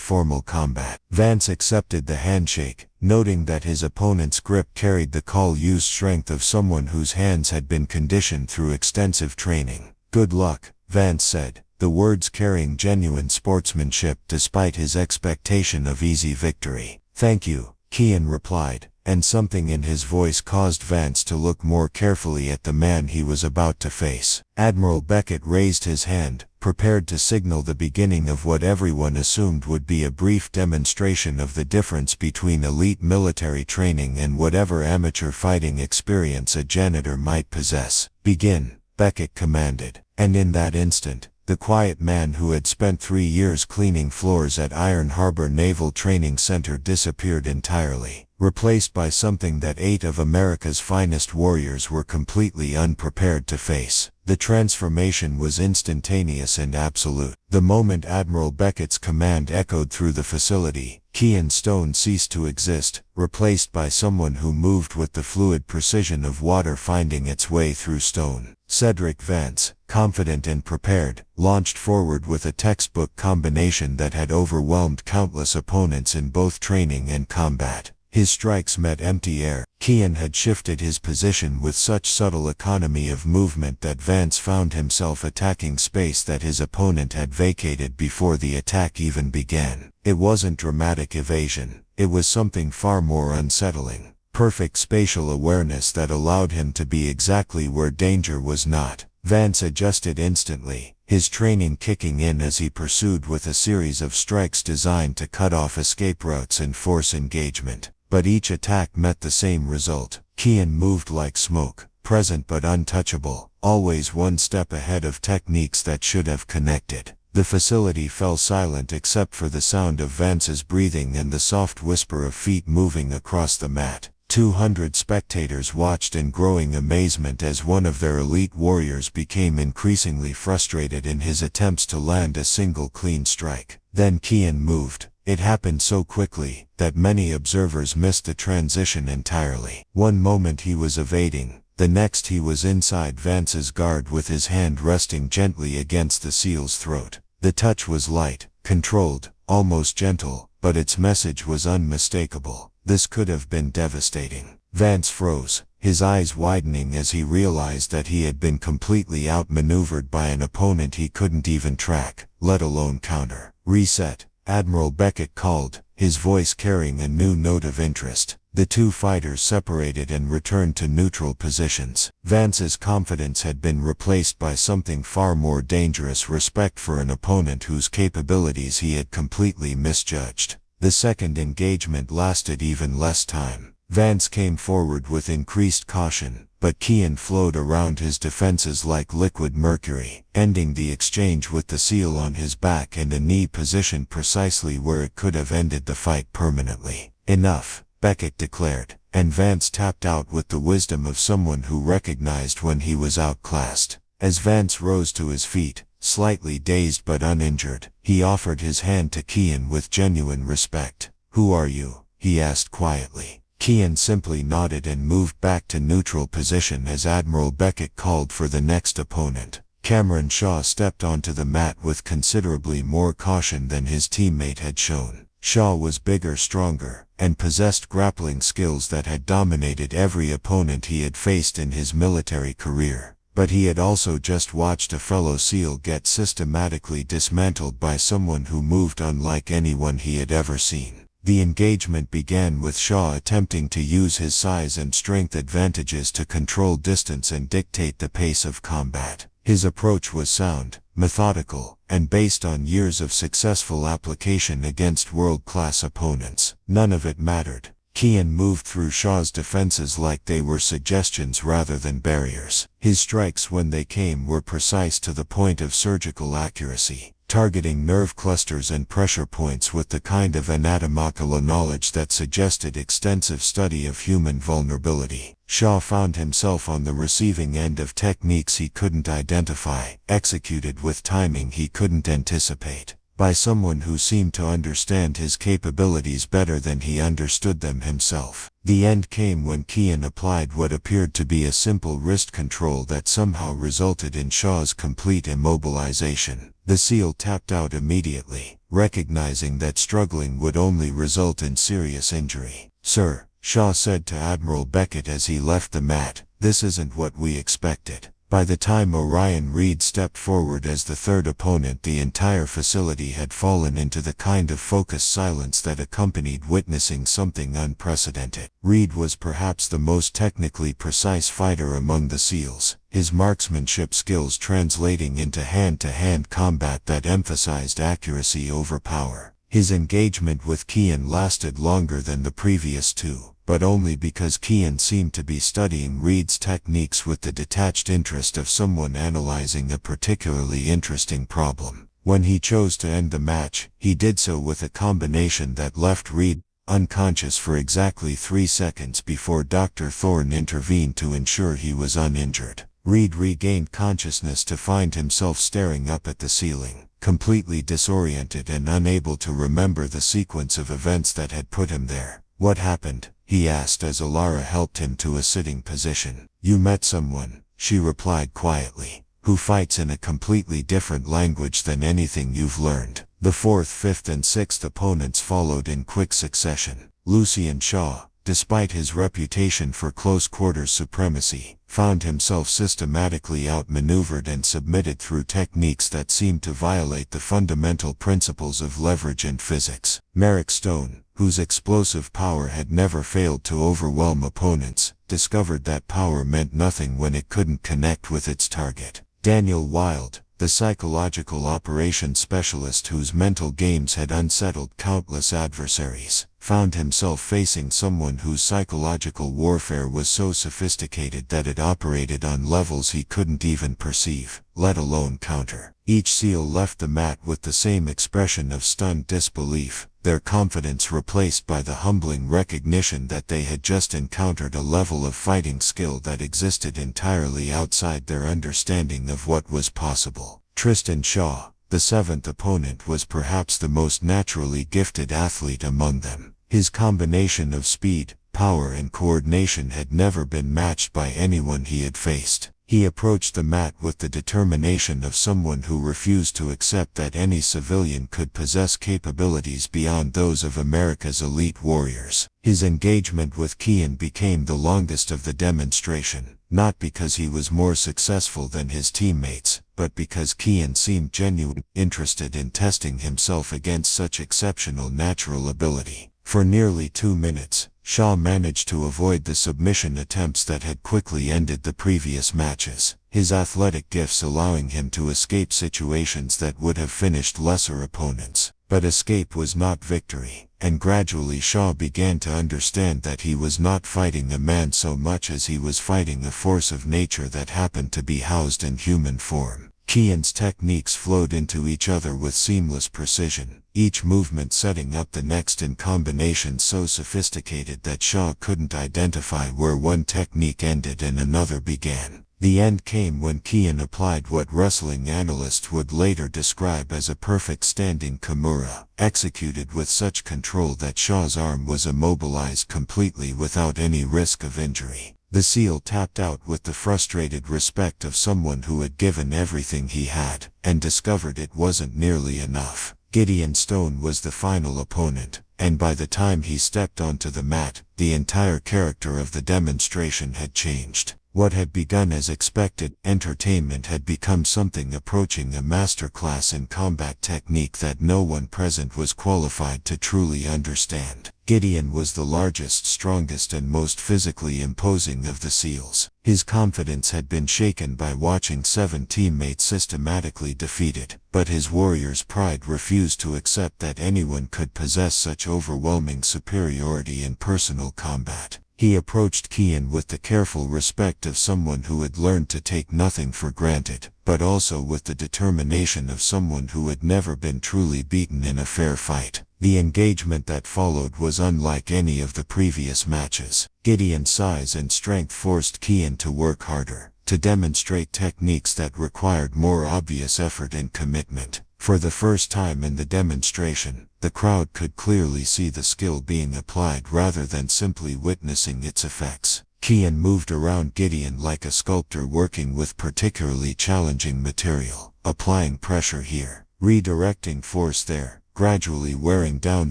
formal combat. Vance accepted the handshake, noting that his opponent's grip carried the call-used strength of someone whose hands had been conditioned through extensive training. "Good luck," Vance said, the words carrying genuine sportsmanship despite his expectation of easy victory. "Thank you," Kian replied, and something in his voice caused Vance to look more carefully at the man he was about to face. Admiral Beckett raised his hand, prepared to signal the beginning of what everyone assumed would be a brief demonstration of the difference between elite military training and whatever amateur fighting experience a janitor might possess. "Begin," Beckett commanded, and in that instant, the quiet man who had spent 3 years cleaning floors at Iron Harbor Naval Training Center disappeared entirely, replaced by something that 8 of America's finest warriors were completely unprepared to face. The transformation was instantaneous and absolute. The moment Admiral Beckett's command echoed through the facility, key and stone ceased to exist, replaced by someone who moved with the fluid precision of water finding its way through stone. Cedric Vance, confident and prepared, launched forward with a textbook combination that had overwhelmed countless opponents in both training and combat. His strikes met empty air. Kian had shifted his position with such subtle economy of movement that Vance found himself attacking space that his opponent had vacated before the attack even began. It wasn't dramatic evasion. It was something far more unsettling. Perfect spatial awareness that allowed him to be exactly where danger was not. Vance adjusted instantly, his training kicking in as he pursued with a series of strikes designed to cut off escape routes and force engagement. But each attack met the same result. Kian moved like smoke, present but untouchable, always one step ahead of techniques that should have connected. The facility fell silent except for the sound of Vance's breathing and the soft whisper of feet moving across the mat. 200 spectators watched in growing amazement as one of their elite warriors became increasingly frustrated in his attempts to land a single clean strike. Then Kian moved. It happened so quickly that many observers missed the transition entirely. One moment he was evading, the next he was inside Vance's guard with his hand resting gently against the SEAL's throat. The touch was light, controlled, almost gentle, but its message was unmistakable. This could have been devastating. Vance froze, his eyes widening as he realized that he had been completely outmaneuvered by an opponent he couldn't even track, let alone counter. "Reset," Admiral Beckett called, his voice carrying a new note of interest. The two fighters separated and returned to neutral positions. Vance's confidence had been replaced by something far more dangerous: respect for an opponent whose capabilities he had completely misjudged. The second engagement lasted even less time. Vance came forward with increased caution, but Kian flowed around his defenses like liquid mercury, ending the exchange with the seal on his back and a knee position precisely where it could have ended the fight permanently. "Enough," Beckett declared, and Vance tapped out with the wisdom of someone who recognized when he was outclassed. As Vance rose to his feet, slightly dazed but uninjured, he offered his hand to Kian with genuine respect. "Who are you?" he asked quietly. Kian simply nodded and moved back to neutral position as Admiral Beckett called for the next opponent. Cameron Shaw stepped onto the mat with considerably more caution than his teammate had shown. Shaw was bigger, stronger, and possessed grappling skills that had dominated every opponent he had faced in his military career. But he had also just watched a fellow SEAL get systematically dismantled by someone who moved unlike anyone he had ever seen. The engagement began with Shaw attempting to use his size and strength advantages to control distance and dictate the pace of combat. His approach was sound, methodical, and based on years of successful application against world-class opponents. None of it mattered. Kian moved through Shaw's defenses like they were suggestions rather than barriers. His strikes, when they came, were precise to the point of surgical accuracy, targeting nerve clusters and pressure points with the kind of anatomical knowledge that suggested extensive study of human vulnerability. Shaw found himself on the receiving end of techniques he couldn't identify, executed with timing he couldn't anticipate, by someone who seemed to understand his capabilities better than he understood them himself. The end came when Kian applied what appeared to be a simple wrist control that somehow resulted in Shaw's complete immobilization. The SEAL tapped out immediately, recognizing that struggling would only result in serious injury. "Sir," Shaw said to Admiral Beckett as he left the mat, "this isn't what we expected." By the time Orion Reed stepped forward as the third opponent, the entire facility had fallen into the kind of focused silence that accompanied witnessing something unprecedented. Reed was perhaps the most technically precise fighter among the SEALs, his marksmanship skills translating into hand-to-hand combat that emphasized accuracy over power. His engagement with Kian lasted longer than the previous two, but only because Kian seemed to be studying Reed's techniques with the detached interest of someone analyzing a particularly interesting problem. When he chose to end the match, he did so with a combination that left Reed unconscious for exactly 3 seconds before Dr. Thorne intervened to ensure he was uninjured. Reed regained consciousness to find himself staring up at the ceiling, completely disoriented and unable to remember the sequence of events that had put him there. "What happened?" he asked as Alara helped him to a sitting position. "You met someone," she replied quietly, "who fights in a completely different language than anything you've learned." The fourth, fifth, and sixth opponents followed in quick succession. Lucien Shaw, despite his reputation for close-quarters supremacy, found himself systematically outmaneuvered and submitted through techniques that seemed to violate the fundamental principles of leverage and physics. Merrick Stone, whose explosive power had never failed to overwhelm opponents, discovered that power meant nothing when it couldn't connect with its target. Daniel Wild, the psychological operations specialist whose mental games had unsettled countless adversaries, found himself facing someone whose psychological warfare was so sophisticated that it operated on levels he couldn't even perceive, let alone counter. Each SEAL left the mat with the same expression of stunned disbelief, their confidence replaced by the humbling recognition that they had just encountered a level of fighting skill that existed entirely outside their understanding of what was possible. Tristan Shaw, the seventh opponent, was perhaps the most naturally gifted athlete among them. His combination of speed, power, and coordination had never been matched by anyone he had faced. He approached the mat with the determination of someone who refused to accept that any civilian could possess capabilities beyond those of America's elite warriors. His engagement with Kian became the longest of the demonstration, not because he was more successful than his teammates, but because Kian seemed genuinely interested in testing himself against such exceptional natural ability. For nearly 2 minutes, Shaw managed to avoid the submission attempts that had quickly ended the previous matches, his athletic gifts allowing him to escape situations that would have finished lesser opponents. But escape was not victory, and gradually Shaw began to understand that he was not fighting a man so much as he was fighting a force of nature that happened to be housed in human form. Kian's techniques flowed into each other with seamless precision, each movement setting up the next in combinations so sophisticated that Shaw couldn't identify where one technique ended and another began. The end came when Kian applied what wrestling analysts would later describe as a perfect standing kimura, executed with such control that Shaw's arm was immobilized completely without any risk of injury. The SEAL tapped out with the frustrated respect of someone who had given everything he had, and discovered it wasn't nearly enough. Gideon Stone was the final opponent, and by the time he stepped onto the mat, the entire character of the demonstration had changed. What had begun as expected entertainment had become something approaching a masterclass in combat technique that no one present was qualified to truly understand. Gideon was the largest, strongest, and most physically imposing of the SEALs. His confidence had been shaken by watching 7 teammates systematically defeated, but his warrior's pride refused to accept that anyone could possess such overwhelming superiority in personal combat. He approached Kian with the careful respect of someone who had learned to take nothing for granted, but also with the determination of someone who had never been truly beaten in a fair fight. The engagement that followed was unlike any of the previous matches. Gideon's size and strength forced Kian to work harder, to demonstrate techniques that required more obvious effort and commitment. For the first time in the demonstration, the crowd could clearly see the skill being applied rather than simply witnessing its effects. Kian moved around Gideon like a sculptor working with particularly challenging material, applying pressure here, redirecting force there, gradually wearing down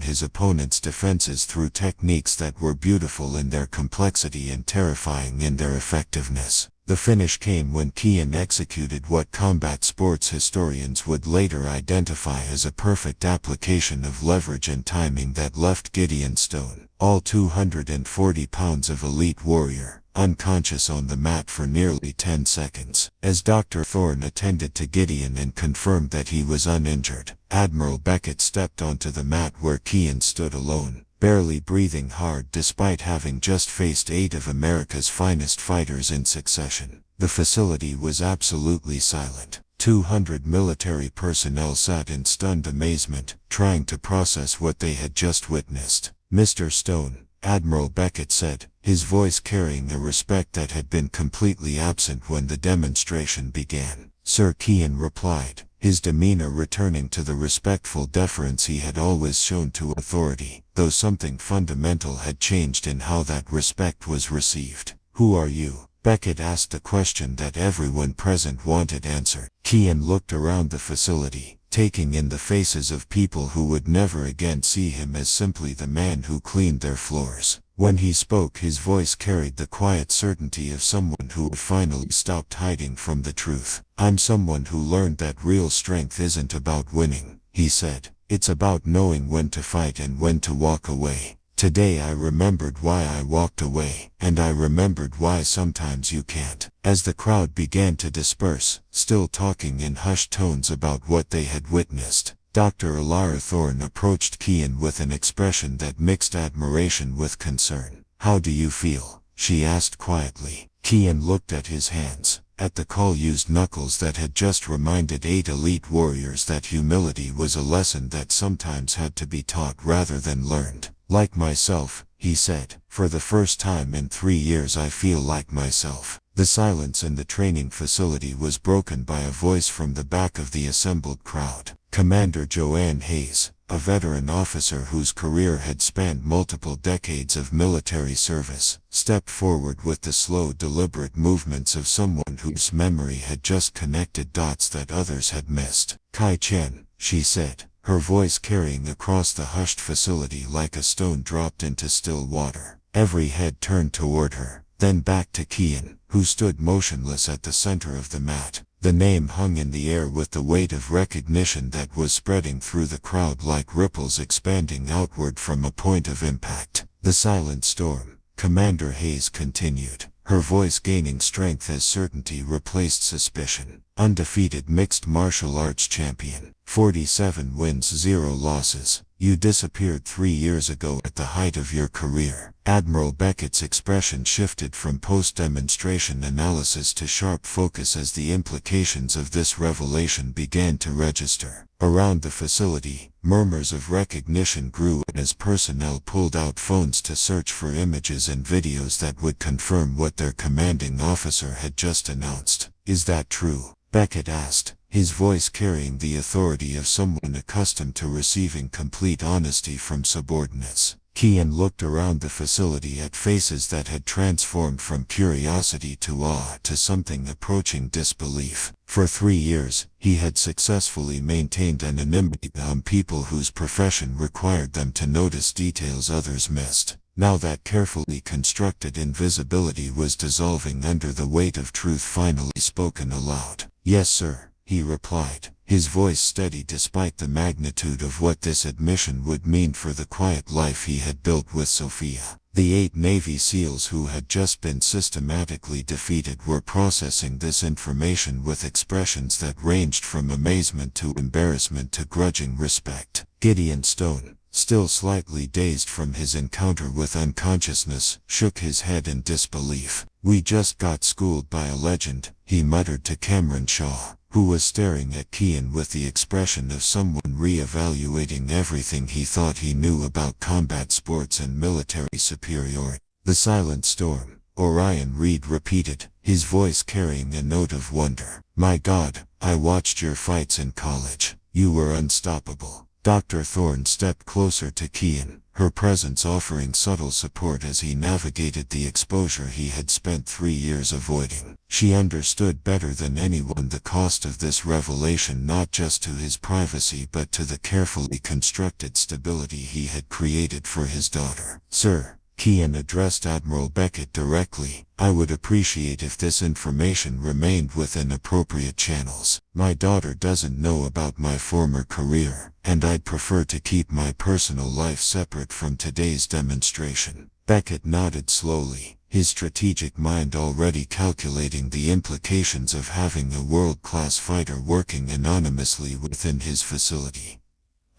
his opponent's defenses through techniques that were beautiful in their complexity and terrifying in their effectiveness. The finish came when Kian executed what combat sports historians would later identify as a perfect application of leverage and timing that left Gideon Stone, all 240 pounds of elite warrior, unconscious on the mat for nearly 10 seconds. As Dr. Thorne attended to Gideon and confirmed that he was uninjured, Admiral Beckett stepped onto the mat where Kian stood alone, barely breathing hard despite having just faced 8 of America's finest fighters in succession. The facility was absolutely silent. 200 military personnel sat in stunned amazement, trying to process what they had just witnessed. "Mr. Stone," Admiral Beckett said, his voice carrying a respect that had been completely absent when the demonstration began. "Sir," Kian replied, his demeanor returning to the respectful deference he had always shown to authority, though something fundamental had changed in how that respect was received. "Who are you?" Beckett asked a question that everyone present wanted answered. Kian looked around the facility, taking in the faces of people who would never again see him as simply the man who cleaned their floors. When he spoke, his voice carried the quiet certainty of someone who finally stopped hiding from the truth. "I'm someone who learned that real strength isn't about winning," he said. "It's about knowing when to fight and when to walk away. Today I remembered why I walked away, and I remembered why sometimes you can't." As the crowd began to disperse, still talking in hushed tones about what they had witnessed, Dr. Alara Thorne approached Kian with an expression that mixed admiration with concern. "How do you feel?" she asked quietly. Kian looked at his hands, at the call-used knuckles that had just reminded 8 elite warriors that humility was a lesson that sometimes had to be taught rather than learned. "Like myself," he said. "For the first time in 3 years I feel like myself." The silence in the training facility was broken by a voice from the back of the assembled crowd. Commander Joanne Hayes, a veteran officer whose career had spanned multiple decades of military service, stepped forward with the slow, deliberate movements of someone whose memory had just connected dots that others had missed. "Kai Chen," she said, her voice carrying across the hushed facility like a stone dropped into still water. Every head turned toward her, then back to Kian, who stood motionless at the center of the mat. The name hung in the air with the weight of recognition that was spreading through the crowd like ripples expanding outward from a point of impact. "The silent storm," Commander Hayes continued, her voice gaining strength as certainty replaced suspicion. "Undefeated mixed martial arts champion. 47 wins, 0 losses. You disappeared 3 years ago at the height of your career. Admiral Beckett's expression shifted from post-demonstration analysis to sharp focus as the implications of this revelation began to register. Around the facility, murmurs of recognition grew as personnel pulled out phones to search for images and videos that would confirm what their commanding officer had just announced. "Is that true?" Beckett asked, his voice carrying the authority of someone accustomed to receiving complete honesty from subordinates. Kian looked around the facility at faces that had transformed from curiosity to awe to something approaching disbelief. For 3 years, he had successfully maintained anonymity among people whose profession required them to notice details others missed. Now that carefully constructed invisibility was dissolving under the weight of truth finally spoken aloud. "Yes, sir," he replied, his voice steady despite the magnitude of what this admission would mean for the quiet life he had built with Sophia. The 8 Navy SEALs who had just been systematically defeated were processing this information with expressions that ranged from amazement to embarrassment to grudging respect. Gideon Stone, still slightly dazed from his encounter with unconsciousness, shook his head in disbelief. "We just got schooled by a legend," he muttered to Cameron Shaw, who was staring at Kian with the expression of someone re-evaluating everything he thought he knew about combat sports and military superiority. "The Silent Storm," Orion Reed repeated, his voice carrying a note of wonder. "My God, I watched your fights in college. You were unstoppable." Dr. Thorne stepped closer to Kian, her presence offering subtle support as he navigated the exposure he had spent 3 years avoiding. She understood better than anyone the cost of this revelation, not just to his privacy but to the carefully constructed stability he had created for his daughter. "Sir," Kian addressed Admiral Beckett directly, "I would appreciate if this information remained within appropriate channels. My daughter doesn't know about my former career, and I'd prefer to keep my personal life separate from today's demonstration." Beckett nodded slowly, his strategic mind already calculating the implications of having a world-class fighter working anonymously within his facility.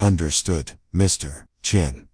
"Understood, Mr. Chen.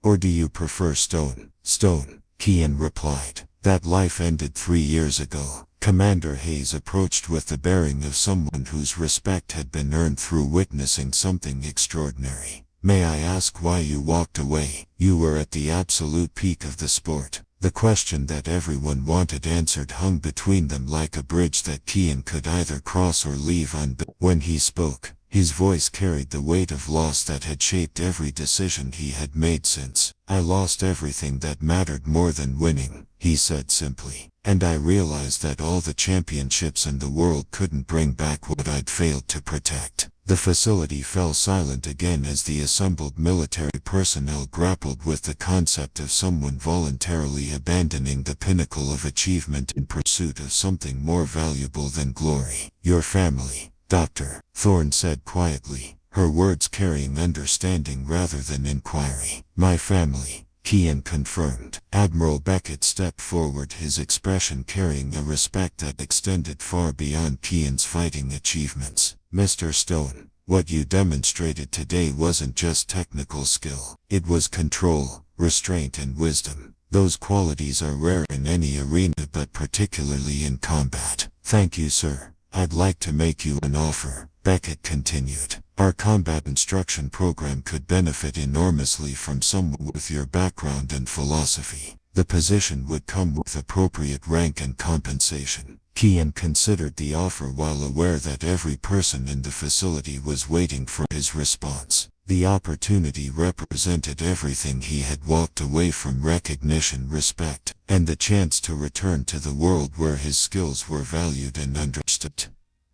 Or do you prefer Stone?" "Stone," Kian replied. "That life ended 3 years ago." Commander Hayes approached with the bearing of someone whose respect had been earned through witnessing something extraordinary. "May I ask why you walked away? You were at the absolute peak of the sport." The question that everyone wanted answered hung between them like a bridge that Kian could either cross or leave unbuilt. When he spoke, his voice carried the weight of loss that had shaped every decision he had made since. "I lost everything that mattered more than winning," he said simply. "And I realized that all the championships in the world couldn't bring back what I'd failed to protect." The facility fell silent again as the assembled military personnel grappled with the concept of someone voluntarily abandoning the pinnacle of achievement in pursuit of something more valuable than glory. "Your family, Dr. Thorne said quietly, her words carrying understanding rather than inquiry. "My family," Kian confirmed. Admiral Beckett stepped forward, his expression carrying a respect that extended far beyond Kian's fighting achievements. "Mr. Stone, what you demonstrated today wasn't just technical skill. It was control, restraint and wisdom. Those qualities are rare in any arena but particularly in combat." "Thank you, sir. I'd like to make you an offer," Beckett continued. "Our combat instruction program could benefit enormously from someone with your background and philosophy. The position would come with appropriate rank and compensation." Kian considered the offer while aware that every person in the facility was waiting for his response. The opportunity represented everything he had walked away from: recognition, respect, and the chance to return to the world where his skills were valued and understood.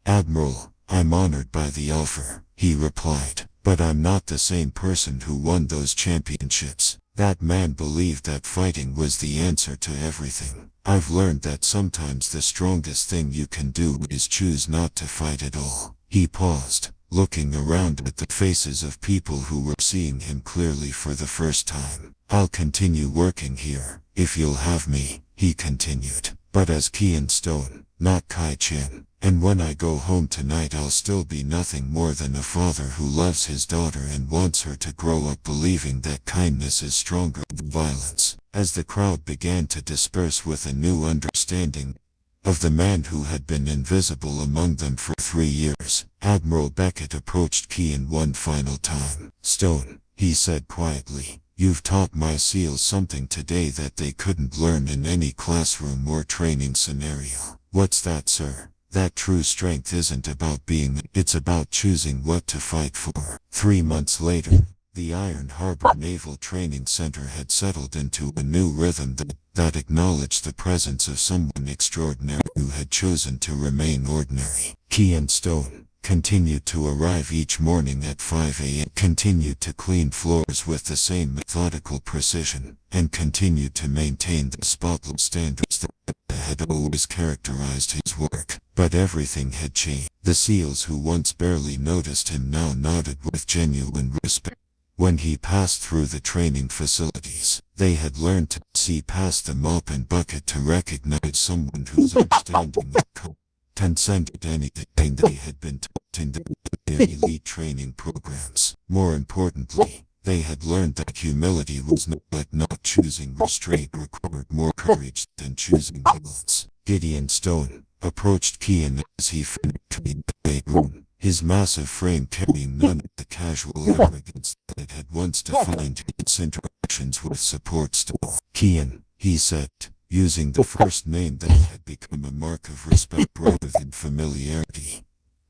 "Admiral, I'm honored by the offer," he replied, "but I'm not the same person who won those championships. That man believed that fighting was the answer to everything. I've learned that sometimes the strongest thing you can do is choose not to fight at all." He paused, looking around at the faces of people who were seeing him clearly for the first time. "I'll continue working here, if you'll have me," he continued. But as Kian Stone, not Kai-chin. And when I go home tonight I'll still be nothing more than a father who loves his daughter and wants her to grow up believing that kindness is stronger than violence. As the crowd began to disperse with a new understanding of the man who had been invisible among them for 3 years, Admiral Beckett approached Kian one final time. "Stone," he said quietly, "you've taught my SEALs something today that they couldn't learn in any classroom or training scenario." "What's that, sir?" "That true strength isn't about it's about choosing what to fight for." 3 months later, the Iron Harbor Naval Training Center had settled into a new rhythm that acknowledged the presence of someone extraordinary who had chosen to remain ordinary. Kian Stone continued to arrive each morning at 5 a.m., continued to clean floors with the same methodical precision, and continued to maintain the spotless standards that had always characterized his work. But everything had changed. The SEALs who once barely noticed him now nodded with genuine respect. When he passed through the training facilities, they had learned to see past the mop and bucket to recognize someone whose understanding of transcended anything they had been taught in their elite training programs. More importantly, they had learned that humility was not choosing restraint required more courage than choosing violence. Gideon Stone approached Kian as he finished in the weight room, his massive frame carrying none of the casual arrogance that had once defined its interactions with support staff. "Kian," he said, using the first name that had become a mark of respect rather than familiarity.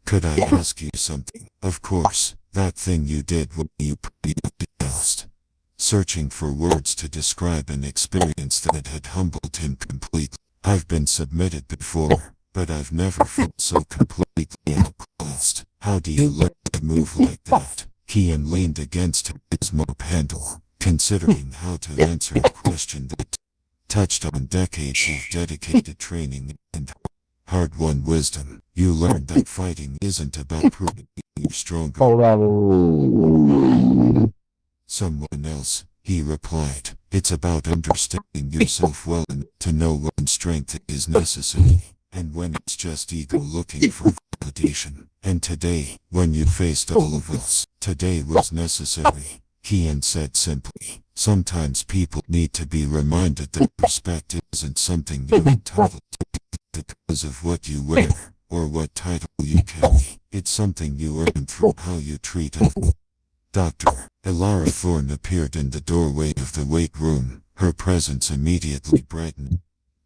"Could I ask you something?" "Of course." "That thing you did when you asked." Searching for words to describe an experience that had humbled him completely. "I've been submitted before, but I've never felt so completely outclassed. How do you learn to move like that?" Kian leaned against his mop handle, considering how to answer a question that touched on decades of dedicated training and hard-won wisdom. "You learned that fighting isn't about proving you're stronger someone else," he replied. "It's about understanding yourself well enough to know when strength is necessary, and when it's just ego looking for validation. And today, when you faced all of us, today was necessary," Kian said simply. "Sometimes people need to be reminded that respect isn't something you're entitled to because of what you wear, or what title you carry. It's something you earn through how you treat others." Dr. Elara Thorne appeared in the doorway of the weight room, her presence immediately brightened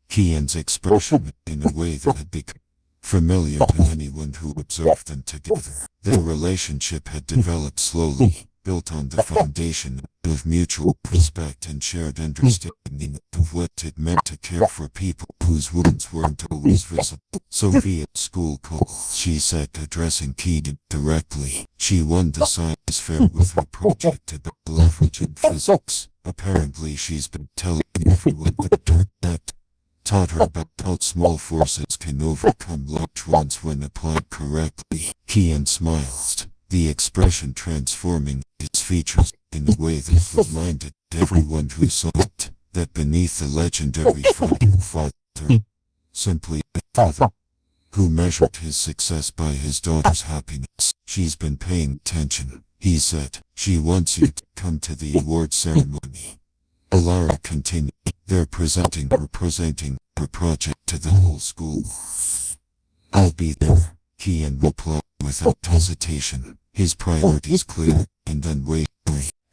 Kian's expression in a way that had become familiar to anyone who observed them together. Their relationship had developed slowly, built on the foundation of mutual respect and shared understanding of what it meant to care for people whose wounds weren't always visible. "Soviet school call," she said, addressing Kian directly. "She won the science fair with her project about leverage in physics. Apparently she's been telling everyone that taught her about how small forces can overcome large ones when applied correctly." Kian smiled, the expression transforming its features in a way that reminded everyone who saw it that beneath the legendary fighting father, simply a father who measured his success by his daughter's happiness. "She's been paying attention," he said. "She wants you to come to the award ceremony." Elara continued. "They're presenting her project to the whole school." "I'll be there," Kian replied without hesitation, his priorities clear and unwavering.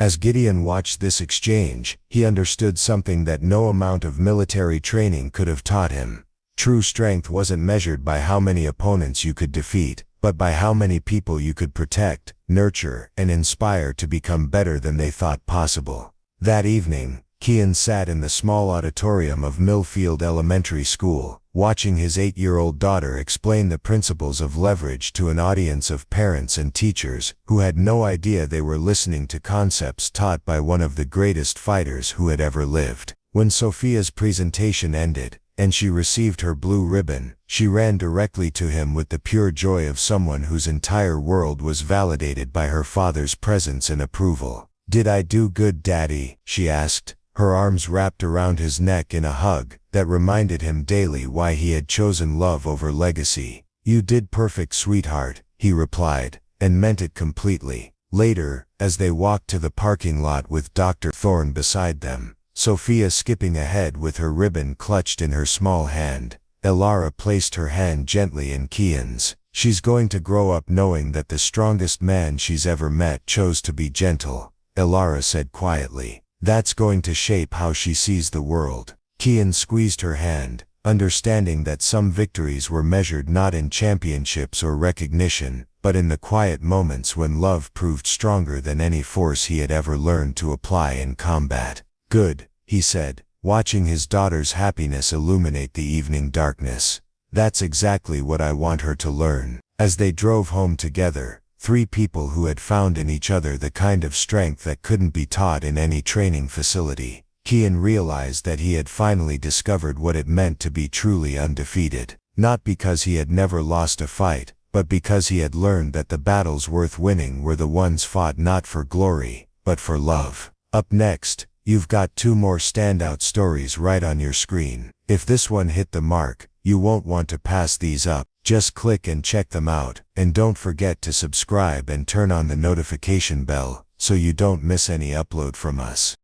As Gideon watched this exchange, he understood something that no amount of military training could have taught him. True strength wasn't measured by how many opponents you could defeat, but by how many people you could protect, nurture, and inspire to become better than they thought possible. That evening, Kian sat in the small auditorium of Millfield Elementary School, watching his 8-year-old daughter explain the principles of leverage to an audience of parents and teachers who had no idea they were listening to concepts taught by one of the greatest fighters who had ever lived. When Sophia's presentation ended, and she received her blue ribbon, she ran directly to him with the pure joy of someone whose entire world was validated by her father's presence and approval. "Did I do good, Daddy?" she asked, her arms wrapped around his neck in a hug that reminded him daily why he had chosen love over legacy. "You did perfect, sweetheart," he replied, and meant it completely. Later, as they walked to the parking lot with Dr. Thorne beside them, Sophia skipping ahead with her ribbon clutched in her small hand, Elara placed her hand gently in Kian's. "She's going to grow up knowing that the strongest man she's ever met chose to be gentle," Elara said quietly. "That's going to shape how she sees the world." Kian squeezed her hand, understanding that some victories were measured not in championships or recognition, but in the quiet moments when love proved stronger than any force he had ever learned to apply in combat. "Good," he said, watching his daughter's happiness illuminate the evening darkness. "That's exactly what I want her to learn." As they drove home together, three people who had found in each other the kind of strength that couldn't be taught in any training facility, Kian realized that he had finally discovered what it meant to be truly undefeated. Not because he had never lost a fight, but because he had learned that the battles worth winning were the ones fought not for glory, but for love. Up next, you've got two more standout stories right on your screen. If this one hit the mark, you won't want to pass these up. Just click and check them out, and don't forget to subscribe and turn on the notification bell so you don't miss any upload from us.